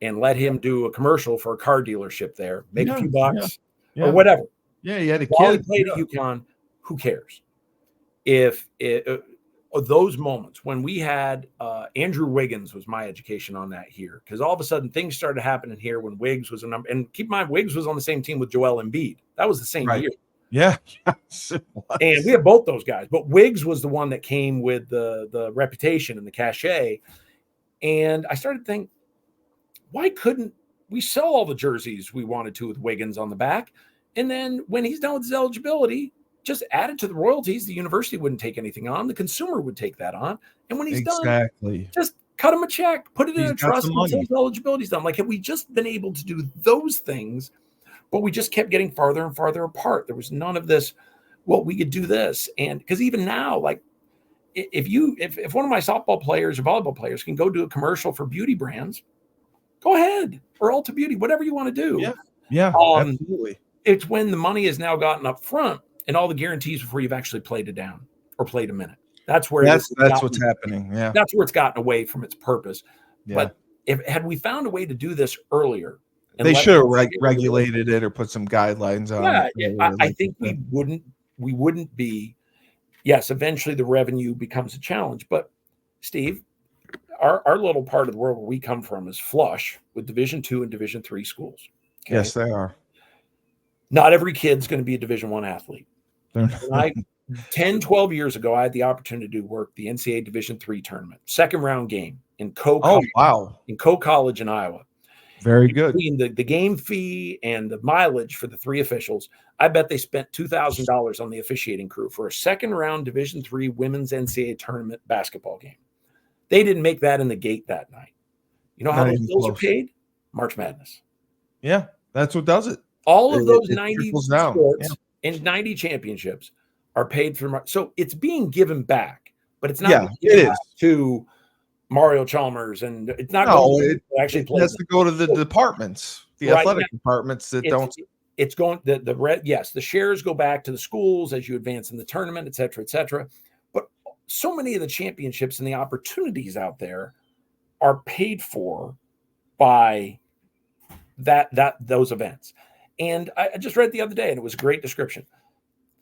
and let him do a commercial for a car dealership there, make a few bucks or whatever. Yeah, he had a While kid. he played at UConn, who cares? If those moments when we had Andrew Wiggins was my education on that here, because all of a sudden things started happening here when Wiggs was a number. And keep in mind, Wiggs was on the same team with Joel Embiid. That was the same year. Yeah. Yes, it was. And we have both those guys, but Wiggs was the one that came with the reputation and the cachet. And I started to think, why couldn't we sell all the jerseys we wanted to with Wiggins on the back? And then when he's done with his eligibility, just add it to the royalties. The university wouldn't take anything on. The consumer would take that on. And when he's done, just cut him a check, put it in a trust until his eligibility is done. Like, have we just been able to do those things, but we just kept getting farther and farther apart. There was none of this, well, we could do this. And because even now, like, if one of my softball players or volleyball players can go do a commercial for beauty brands, go ahead, or Ulta Beauty, whatever you want to do. Yeah, absolutely. It's when the money has now gotten up front and all the guarantees before you've actually played it down or played a minute. That's where that's what's happening. Yeah, that's where it's gotten away from its purpose. Yeah. But had we found a way to do this earlier, they should have regulated it or put some guidelines on it. I think we wouldn't be. Yes, eventually the revenue becomes a challenge. But Steve, our little part of the world where we come from is flush with Division II and Division III schools. Okay? Yes, they are. Not every kid's going to be a Division I athlete. 10, 12 years ago, I had the opportunity to work the NCAA Division III tournament, second round game in Coe College in Iowa. Very good. Between the game fee and the mileage for the 3 officials, I bet they spent $2,000 on the officiating crew for a second round Division III women's NCAA tournament basketball game. They didn't make that in the gate that night. You know how those bills are paid? March Madness. Yeah, that's what does it. All of those 90 sports and 90 championships are paid for. So it's being given back, but it's not given back to Mario Chalmers, and it's not going to actually play. It has to go to the departments, the athletic departments that don't. It's going the shares go back to the schools as you advance in the tournament, et cetera, et cetera. But so many of the championships and the opportunities out there are paid for by those events. And I just read the other day, and it was a great description.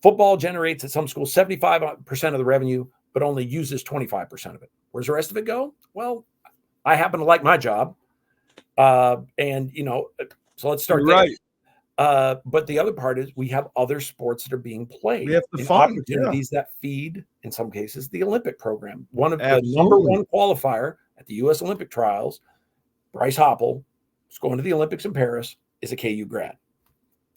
Football generates at some schools 75% of the revenue, but only uses 25% of it. Where's the rest of it go? Well, I happen to like my job. And, so let's start there. Right. But the other part is we have other sports that are being played. We have the fun opportunities that feed, in some cases, the Olympic program. One of the number one qualifier at the U.S. Olympic trials, Bryce Hoppel, who's going to the Olympics in Paris, is a KU grad.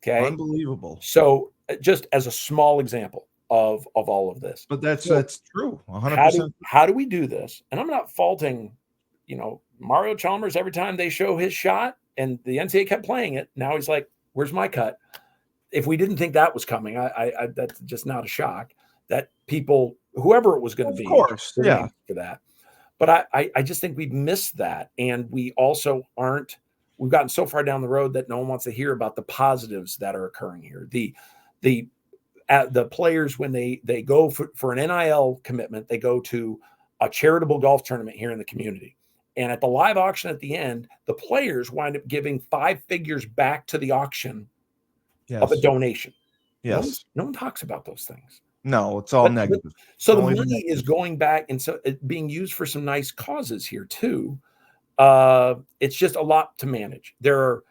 Okay. Unbelievable. So just as a small example of all of this. But that's true. 100%. How do we do this? And I'm not faulting, Mario Chalmers every time they show his shot, and the NCAA kept playing it. Now he's like, where's my cut? If we didn't think that was coming, I that's just not a shock that people, whoever it was going to be, of course, for that. But I just think we've missed that. And we also we've gotten so far down the road that no one wants to hear about the positives that are occurring here. The players, when they go for an NIL commitment, they go to a charitable golf tournament here in the community. And at the live auction at the end, the players wind up giving 5 figures back to the auction of a donation. Yes. No one talks about those things. No, it's all negative. So the money is going back, and so it's being used for some nice causes here too. It's just a lot to manage. There are,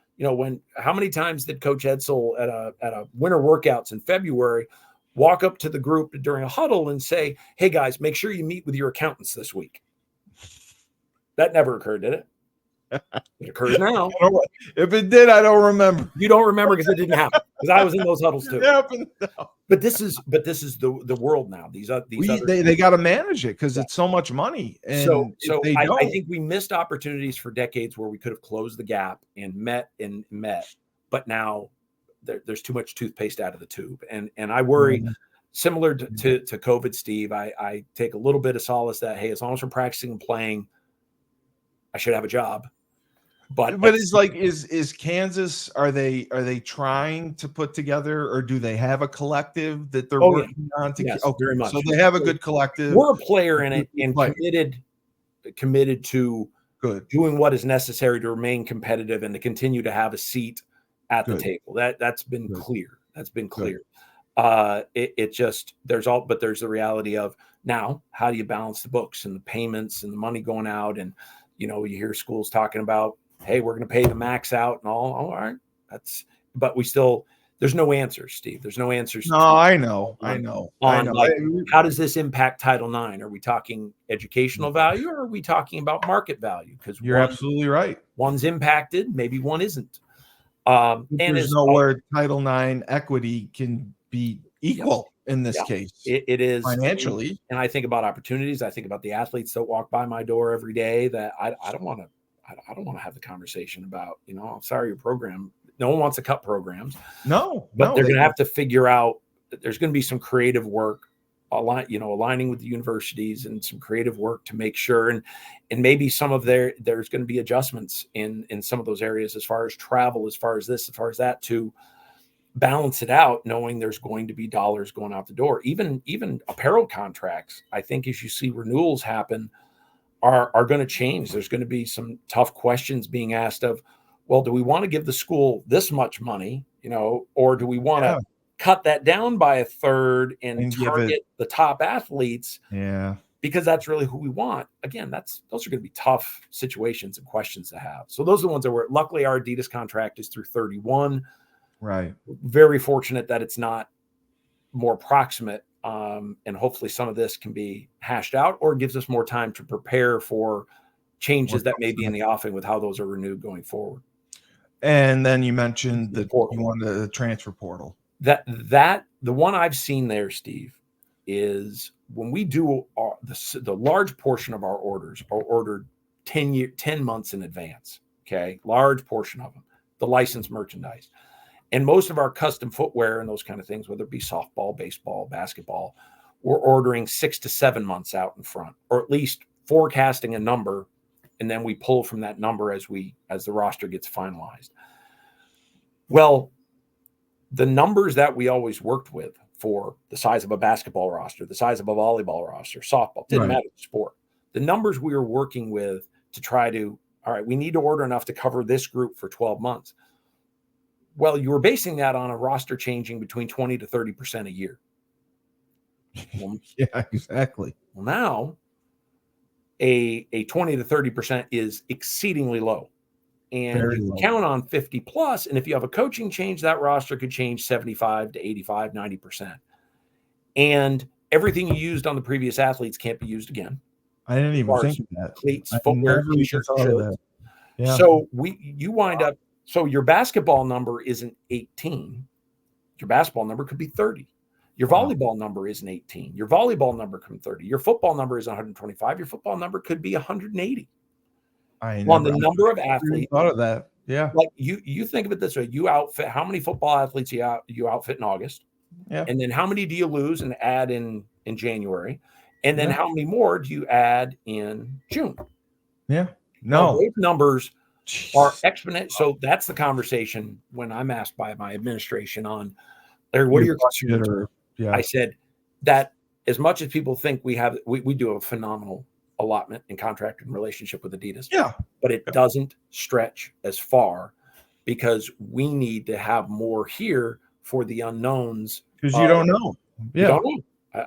how many times did Coach Edsel at a winter workouts in February walk up to the group during a huddle and say, "Hey guys, make sure you meet with your accountants this week"? That never occurred, did it? It occurs now. If it did, I don't remember. You don't remember because it didn't happen. Because I was in those huddles too. It happened. No. But this is the world now. They got to manage it because it's so much money. And so I think we missed opportunities for decades where we could have closed the gap and met. But now there's too much toothpaste out of the tube, and I worry. Similar to COVID, Steve, I take a little bit of solace that, hey, as long as we're practicing and playing, I should have a job. But it's like, is Kansas, are they trying to put together, or do they have a collective that they're working on to yes, very much. So they have a good collective. We're a player in it and committed to doing what is necessary to remain competitive and to continue to have a seat at the table. That's been clear. That's been clear. It just there's the reality of now, how do you balance the books and the payments and the money going out? And you hear schools talking about, hey, we're going to pay the max out and all. All right, but we still, there's no answers, Steve. There's no answers. No, I know. Like, how does this impact Title IX? Are we talking educational value, or are we talking about market value? Because you're absolutely right. One's impacted, maybe one isn't. And there's nowhere Title IX equity can be equal in this case. It is financially. And I think about opportunities. I think about the athletes that walk by my door every day that I don't want to have the conversation about, I'm sorry, your program. No one wants to cut programs. No, but they're going to have to figure out that there's going to be some creative work, aligning with the universities and some creative work to make sure. And maybe there's going to be adjustments in some of those areas as far as travel, as far as this, as far as that, to balance it out, knowing there's going to be dollars going out the door. Even apparel contracts, I think, as you see renewals happen, are going to change. There's going to be some tough questions being asked of, well, do we want to give the school this much money, or do we want to cut that down by a third and target the top athletes? Yeah. Because that's really who we want. Again, those are going to be tough situations and questions to have. So those are the ones that luckily our Adidas contract is through 31. Right. Very fortunate that it's not more proximate. And hopefully some of this can be hashed out, or gives us more time to prepare for changes that may be in the offing with how those are renewed going forward. And then you mentioned that you wanted the transfer portal. The one I've seen there, Steve, is when we do the large portion of our orders are ordered 10 months in advance. Okay. Large portion of them, the licensed merchandise. And most of our custom footwear and those kind of things, whether it be softball, baseball, basketball, we're ordering 6 to 7 months out in front, or at least forecasting a number. And then we pull from that number as the roster gets finalized. Well, the numbers that we always worked with for the size of a basketball roster, the size of a volleyball roster, softball, didn't matter the sport. The numbers we were working with to try to, all right, we need to order enough to cover this group for 12 months. Well, you were basing that on a roster changing between 20 to 30% a year. Well, yeah, exactly. Well, now a 20 to 30% is exceedingly low. And you count on 50 plus. And if you have a coaching change, that roster could change 75 to 85, 90%. And everything you used on the previous athletes can't be used again. I didn't even think of that. Cleats, footwear, t-shirts, shirts. Yeah. So you wind up, so your basketball number isn't 18. Your basketball number could be 30. Your volleyball number isn't 18. Your volleyball number could be 30. Your football number is 125. Your football number could be 180. On the number of athletes. Thought of that. Yeah. Like you think of it this way. You outfit, how many football athletes you outfit in August? Yeah. And then how many do you lose and add in January? And then how many more do you add in June? Yeah. No. Those numbers are exponential. So that's the conversation when I'm asked by my administration on, Larry, what are your concerns? Yeah. I said that as much as people think we do a phenomenal allotment and contract and relationship with Adidas. Yeah. But it doesn't stretch as far because we need to have more here for the unknowns. Because you don't know. You don't know.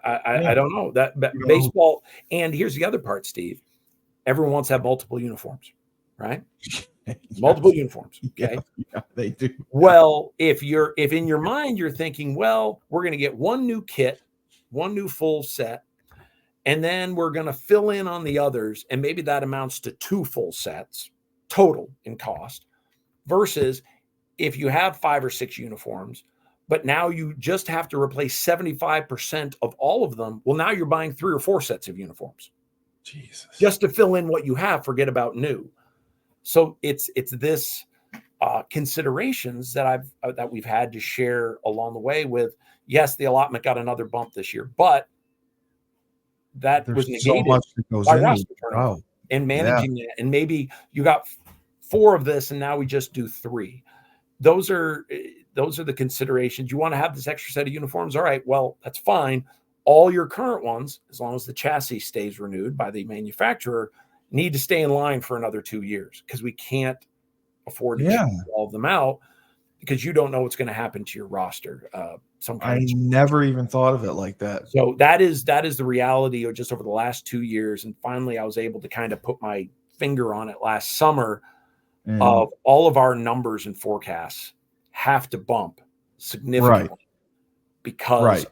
I don't know that baseball. And here's the other part, Steve. Everyone wants to have multiple uniforms, right? Yes. Multiple uniforms. Okay. Yeah, they do. Well, if in your mind you're thinking, well, we're going to get one new kit, one new full set, and then we're going to fill in on the others, and maybe that amounts to 2 full sets total in cost, versus if you have 5 or 6 uniforms, but now you just have to replace 75% of all of them. Well, now you're buying 3 or 4 sets of uniforms. Jesus. Just to fill in what you have, forget about new. So it's this considerations that we've had to share along the way with, yes, the allotment got another bump this year, but that was negated so much that goes by in roster turnover and managing it. And maybe you got 4 of this and now we just do 3. Those are the considerations. You want to have this extra set of uniforms? All right, well, that's fine. All your current ones, as long as the chassis stays renewed by the manufacturer, need to stay in line for another 2 years, because we can't afford to change all of them out, because you don't know what's going to happen to your roster. I never even thought of it like that. So that is the reality of just over the last 2 years. And finally, I was able to kind of put my finger on it last summer of all of our numbers and forecasts have to bump significantly because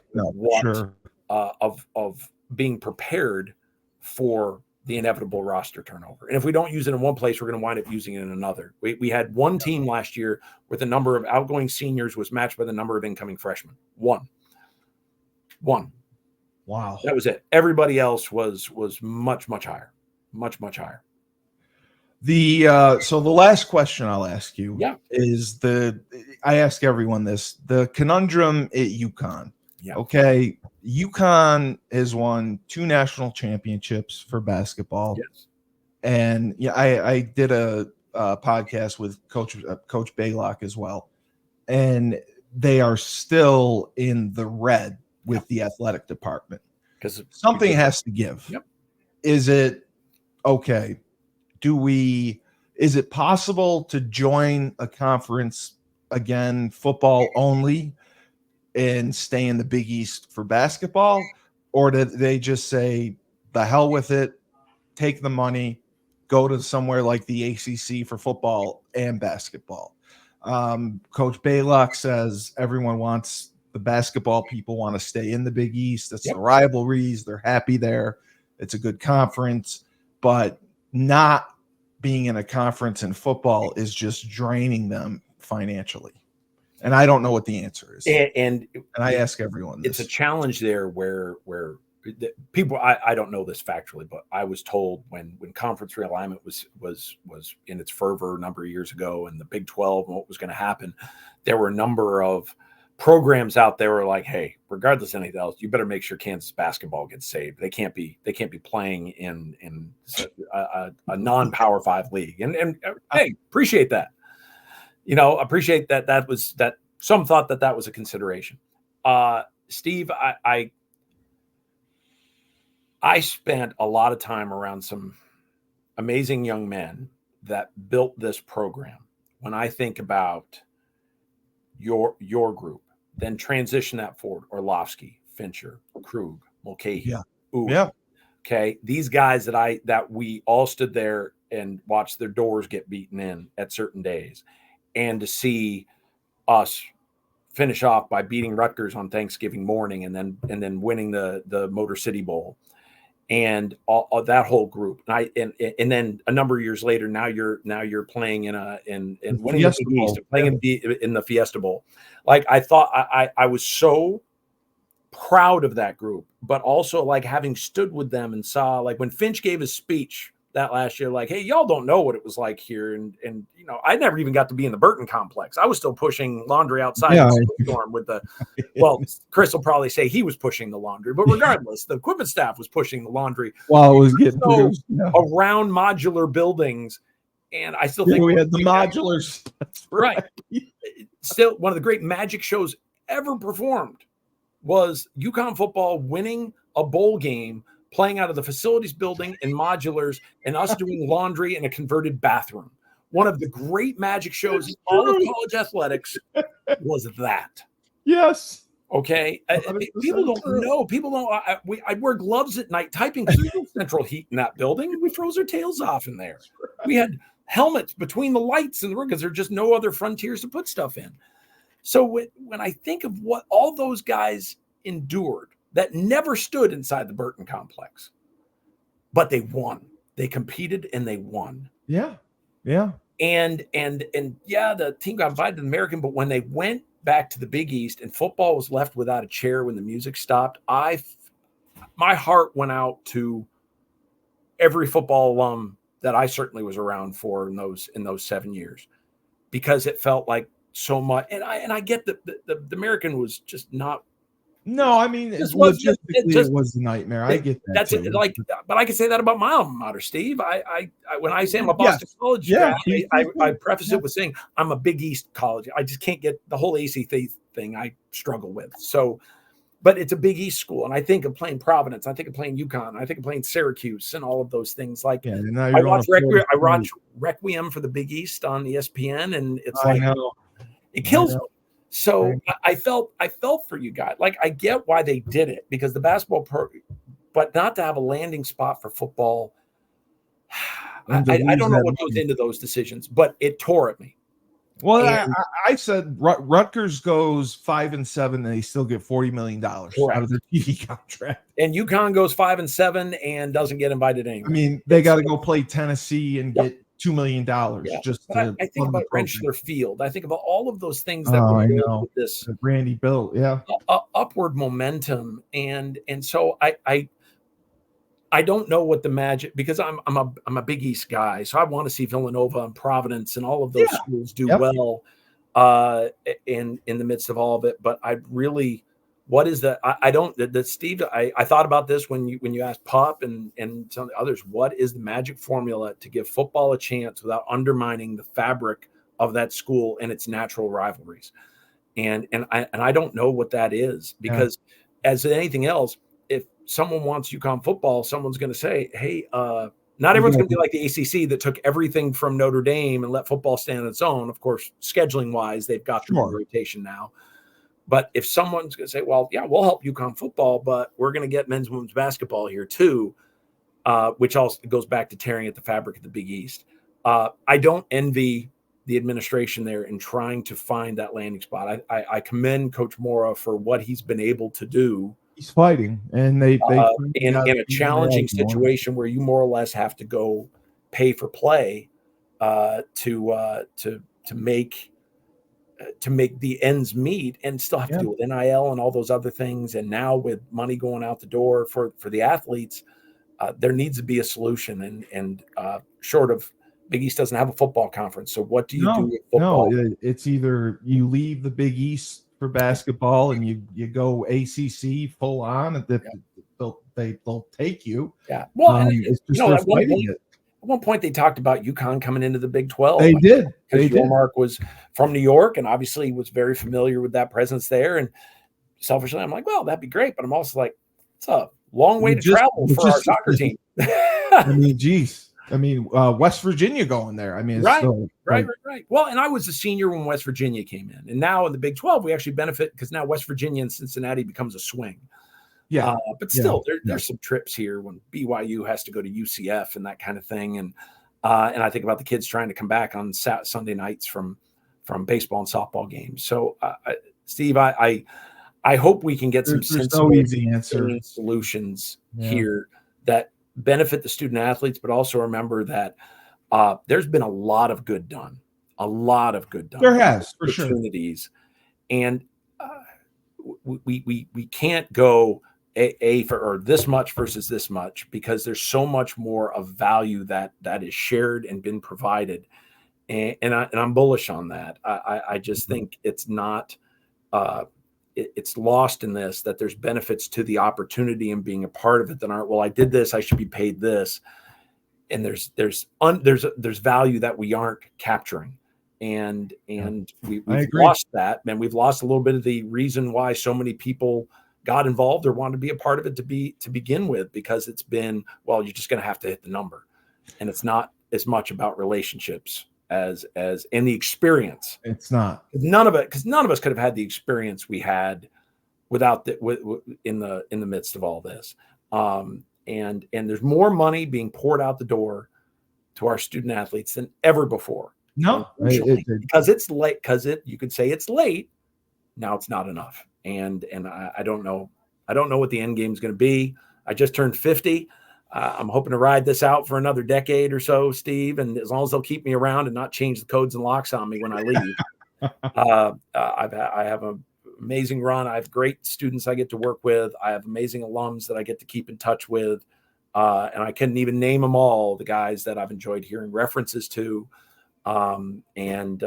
of being prepared for the inevitable roster turnover. And if we don't use it in one place, we're going to wind up using it in another. We had one team last year where the number of outgoing seniors was matched by the number of incoming freshmen. One. Wow. That was it. Everybody else was much, much higher. Much, much higher. So the last question I'll ask you is I ask everyone this, the conundrum at UConn. Yeah. Okay. UConn has won 2 national championships for basketball. Yes. And I did a podcast with Coach Baylock as well. And they are still in the red with the athletic department. Because something has to give. Yep. Is it okay? Is it possible to join a conference again, football only, and stay in the Big East for basketball? Or did they just say, the hell with it, take the money, go to somewhere like the ACC for football and basketball? Coach Baylock says the basketball people want to stay in the Big East. It's the rivalries. They're happy there. It's a good conference, but not being in a conference in football is just draining them financially. And I don't know what the answer is. And I ask everyone this. It's a challenge there where people, I don't know this factually, but I was told when conference realignment was in its fervor a number of years ago, and the Big 12 and what was going to happen, there were a number of programs out there were like, hey, regardless of anything else, you better make sure Kansas basketball gets saved. They can't be playing in a non-Power 5 league. And hey, appreciate that. Appreciate that some thought that was a consideration. Steve, I spent a lot of time around some amazing young men that built this program. When I think about your group, then transition that forward: Orlovsky, Fincher, Krug, Mulcahy. Okay. These guys that we all stood there and watched their doors get beaten in at certain days, and to see us finish off by beating Rutgers on Thanksgiving morning and then winning the Motor City Bowl, and all that whole group. And then a number of years later, now you're playing in winning the Big East, playing in the Fiesta Bowl. Like, I thought I was so proud of that group, but also like having stood with them and saw, like, when Finch gave his speech that last year, like, hey, y'all don't know what it was like here. And I never even got to be in the Burton complex. I was still pushing laundry outside the storm with Chris will probably say he was pushing the laundry, but regardless, the equipment staff was pushing the laundry while it was getting around modular buildings. And I still think we had the modulars. Right. Still, one of the great magic shows ever performed was UConn football winning a bowl game playing out of the facilities building in modulars and us doing laundry in a converted bathroom. One of the great magic shows in all of college athletics was that. Yes. Okay. People don't know. People don't. I'd wear gloves at night typing because there's no central heat in that building. We froze our tails off in there. We had helmets between the lights in the room because there's just no other frontiers to put stuff in. So when I think of what all those guys endured that never stood inside the Burton complex, but they won. They competed and they won. Yeah. Yeah. And yeah, the team got invited to the American, but when they went back to the Big East and football was left without a chair when the music stopped, my heart went out to every football alum that I certainly was around for in those 7 years, because it felt like so much. And I get that the American was just not. No, I mean, logistically, it was a nightmare. I get that. That's it. Like, but I can say that about my alma mater, Steve. I when I say I'm a Boston College grad, I preface it with saying I'm a Big East college. I just can't get the whole ACC thing. I struggle with. So, but it's a Big East school, and I think of playing Providence. I think of playing UConn. I think of playing Syracuse, and all of those things. Like, I watch Requiem for the Big East on ESPN, and it's it kills me. So I felt for you guys. Like, I get why they did it, because the basketball but not to have a landing spot for football. I don't know what goes into those decisions, but it tore at me. Well, I said Rutgers goes 5-7, and they still get $40 million out of their TV contract. And UConn goes 5-7 and doesn't get invited anywhere. I mean, they got to go play Tennessee and get $2 million just to. I think about Rentschler Field. I think about all of those things that were built with this Randy built, upward momentum, and so I don't know what the magic, because I'm a Big East guy, so I want to see Villanova and Providence and all of those schools do well in the midst of all of it. But I really, what is the Steve? I thought about this when you asked Pup and some of the others. What is the magic formula to give football a chance without undermining the fabric of that school and its natural rivalries? And I don't know what that is, because as anything else, if someone wants UConn football, someone's going to say, hey, not everyone's going to be like the ACC that took everything from Notre Dame and let football stand on its own. Of course, scheduling wise, they've got the rotation now. But if someone's going to say, well, yeah, we'll help UConn football, but we're going to get men's and women's basketball here too, which also goes back to tearing at the fabric of the Big East. I don't envy the administration there in trying to find that landing spot. I commend Coach Mora for what he's been able to do. He's fighting, and they in a challenging situation where you more or less have to go pay for play to make the ends meet, and still have to deal with NIL and all those other things. And now with money going out the door for the athletes, there needs to be a solution. And short of Big East doesn't have a football conference, so what do you do with football? No, it's either you leave the Big East for basketball and you go ACC full on, and they'll take you. Yeah. Well, at one point they talked about UConn coming into the Big 12. They did. Because Yormark was from New York and obviously was very familiar with that presence there. And selfishly, I'm like, well, that'd be great. But I'm also like, it's a long way to travel for our soccer team. I mean, geez. I mean, West Virginia going there. I mean, right. Well, and I was a senior when West Virginia came in, and now in the Big 12, we actually benefit because now West Virginia and Cincinnati becomes a swing. Yeah, but still, there's some trips here when BYU has to go to UCF and that kind of thing, and I think about the kids trying to come back on Sunday nights from baseball and softball games. So, Steve, I hope we can get some sensible easy answer solutions here that benefit the student athletes, but also remember that there's been a lot of good done. There has, for sure. Opportunities, and we can't go or this much versus this much, because there's so much more of value that is shared and been provided, and I'm bullish on that. I just think it's not. It's lost in this, that there's benefits to the opportunity and being a part of it that aren't, well, I did this, I should be paid this. And there's value that we aren't capturing. And we've lost that, and we've lost a little bit of the reason why so many people got involved or wanted to be a part of it to begin with, because it's been, well, you're just going to have to hit the number, and it's not as much about relationships as in the experience. It's not. None of us could have had the experience we had without in the midst of all this. And there's more money being poured out the door to our student athletes than ever before. No, because it's late. You could say it's late. Now it's not enough. And I don't know what the end game is going to be. I just turned 50. I'm hoping to ride this out for another decade or so, Steve. And as long as they'll keep me around and not change the codes and locks on me when I leave, I have an amazing run. I have great students I get to work with. I have amazing alums that I get to keep in touch with. And I couldn't even name them all, the guys that I've enjoyed hearing references to. And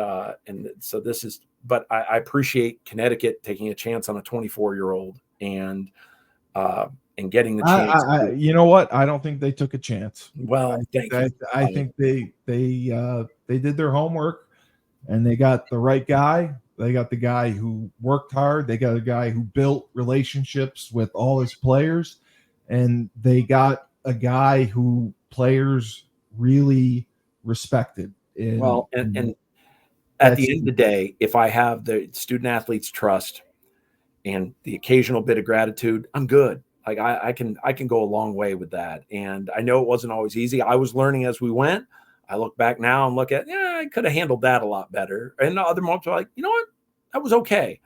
so this is, but I appreciate Connecticut taking a chance on a 24-year-old and getting the chance. You know what? I don't think they took a chance. Well, I think they did their homework, and they got the right guy. They got the guy who worked hard. They got a guy who built relationships with all his players, and they got a guy who players really respected. And at the end of the day, if I have the student athletes' trust and the occasional bit of gratitude, I'm good. Like I can go a long way with that. And I know it wasn't always easy. I was learning as we went. I look back now and look at, I could have handled that a lot better. And other moments are like, you know what, that was okay.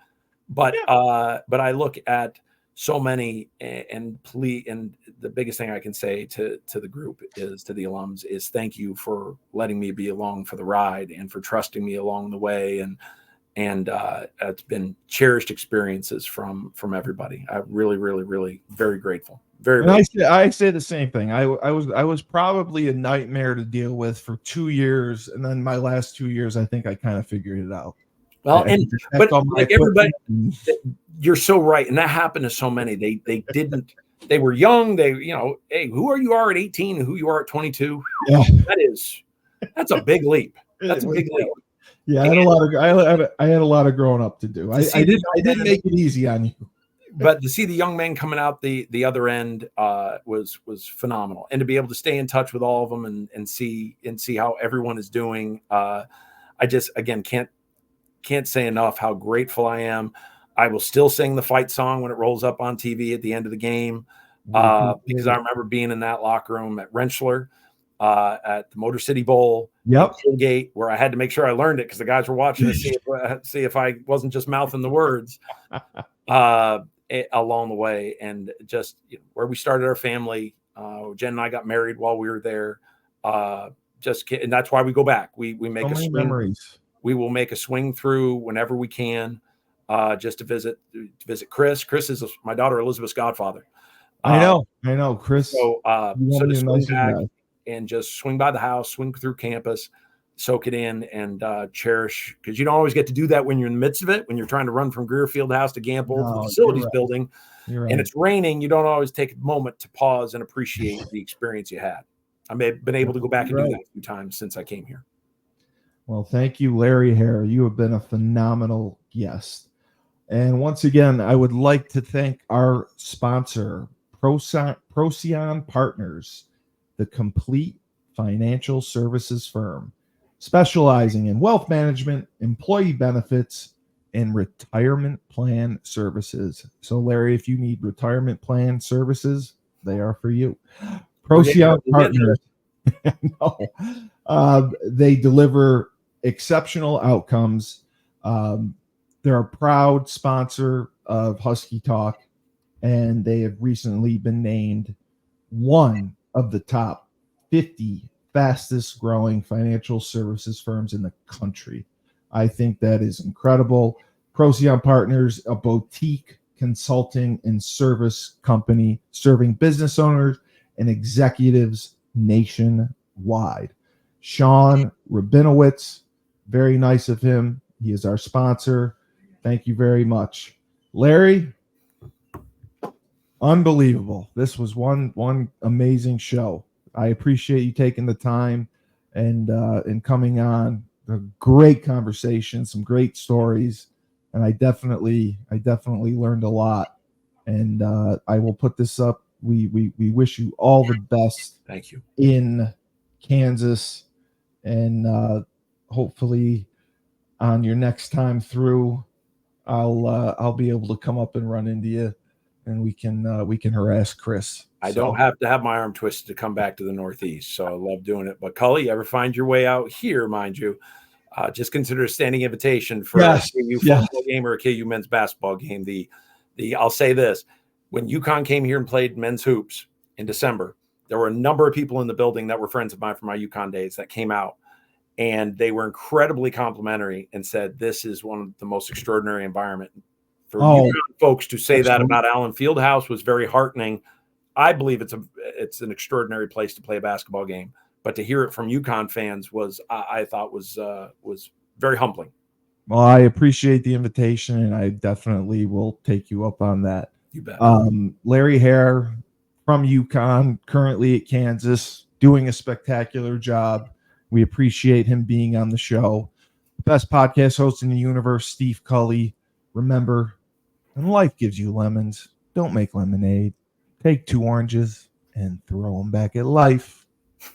But I look at so many and the biggest thing I can say to the group is, to the alums, is thank you for letting me be along for the ride and for trusting me along the way. And it's been cherished experiences from everybody. I'm really, really, really very grateful. I say the same thing. I was probably a nightmare to deal with for 2 years, and then my last 2 years, I think I kind of figured it out. Well, but like everybody, you're so right, and that happened to so many. They didn't. They were young. They, hey, who are you are at 18 and who you are at 22? Yeah. That's a big leap. That's a big leap. Yeah, I had a lot of growing up to do. I didn't make it easy on you. But to see the young men coming out the other end was phenomenal, and to be able to stay in touch with all of them and see how everyone is doing. I just, again, can't say enough how grateful I am. I will still sing the fight song when it rolls up on TV at the end of the game, because I remember being in that locker room at Rentschler, at the Motor City Bowl, Gate, where I had to make sure I learned it because the guys were watching to see if I wasn't just mouthing the words along the way. And just where we started our family, Jen and I got married while we were there. And that's why we go back. We make so many memories. We will make a swing through whenever we can, just to visit Chris. Chris is my daughter Elizabeth's godfather. I know, Chris. So to swing back and just swing by the house, swing through campus, soak it in, and cherish, because you don't always get to do that when you're in the midst of it. When you're trying to run from Greer Fieldhouse to Gamble to the facilities building, and it's raining, you don't always take a moment to pause and appreciate the experience you had. I've been able to go back and do that a few times since I came here. Well, thank you, Larry Hare. You have been a phenomenal guest. And once again, I would like to thank our sponsor, Procyon Partners, the complete financial services firm specializing in wealth management, employee benefits, and retirement plan services. So, Larry, if you need retirement plan services, they are for you. Procyon Partners. No. They deliver exceptional outcomes. They're a proud sponsor of Husky Talk, and they have recently been named one of the top 50 fastest growing financial services firms in the country. I think that is incredible. Procyon Partners, a boutique consulting and service company serving business owners and executives nationwide. Sean Rabinowitz, very nice of him. He is our sponsor. Thank you very much. Larry, unbelievable. This was one amazing show. I appreciate you taking the time and coming on. A great conversation, some great stories, and I definitely learned a lot. And I will put this up. We wish you all the best. Thank you. In Kansas, and hopefully on your next time through, I'll be able to come up and run into you, and we can harass Chris. I don't have to have my arm twisted to come back to the Northeast, so I love doing it. But Cully, you ever find your way out here, mind you, just consider a standing invitation for a KU football game or a KU men's basketball game. I'll say this: when UConn came here and played men's hoops in December, there were a number of people in the building that were friends of mine from my UConn days that came out, and they were incredibly complimentary and said, "This is one of the most extraordinary environment." For UConn folks to say that about Allen Fieldhouse was very heartening. I believe it's an extraordinary place to play a basketball game, but to hear it from UConn fans I thought was very humbling. Well, I appreciate the invitation, and I definitely will take you up on that. You bet. Larry Hare from UConn, currently at Kansas, doing a spectacular job. We appreciate him being on the show. The best podcast host in the universe, Steve Cully. Remember, when life gives you lemons, don't make lemonade. Take 2 oranges and throw them back at life.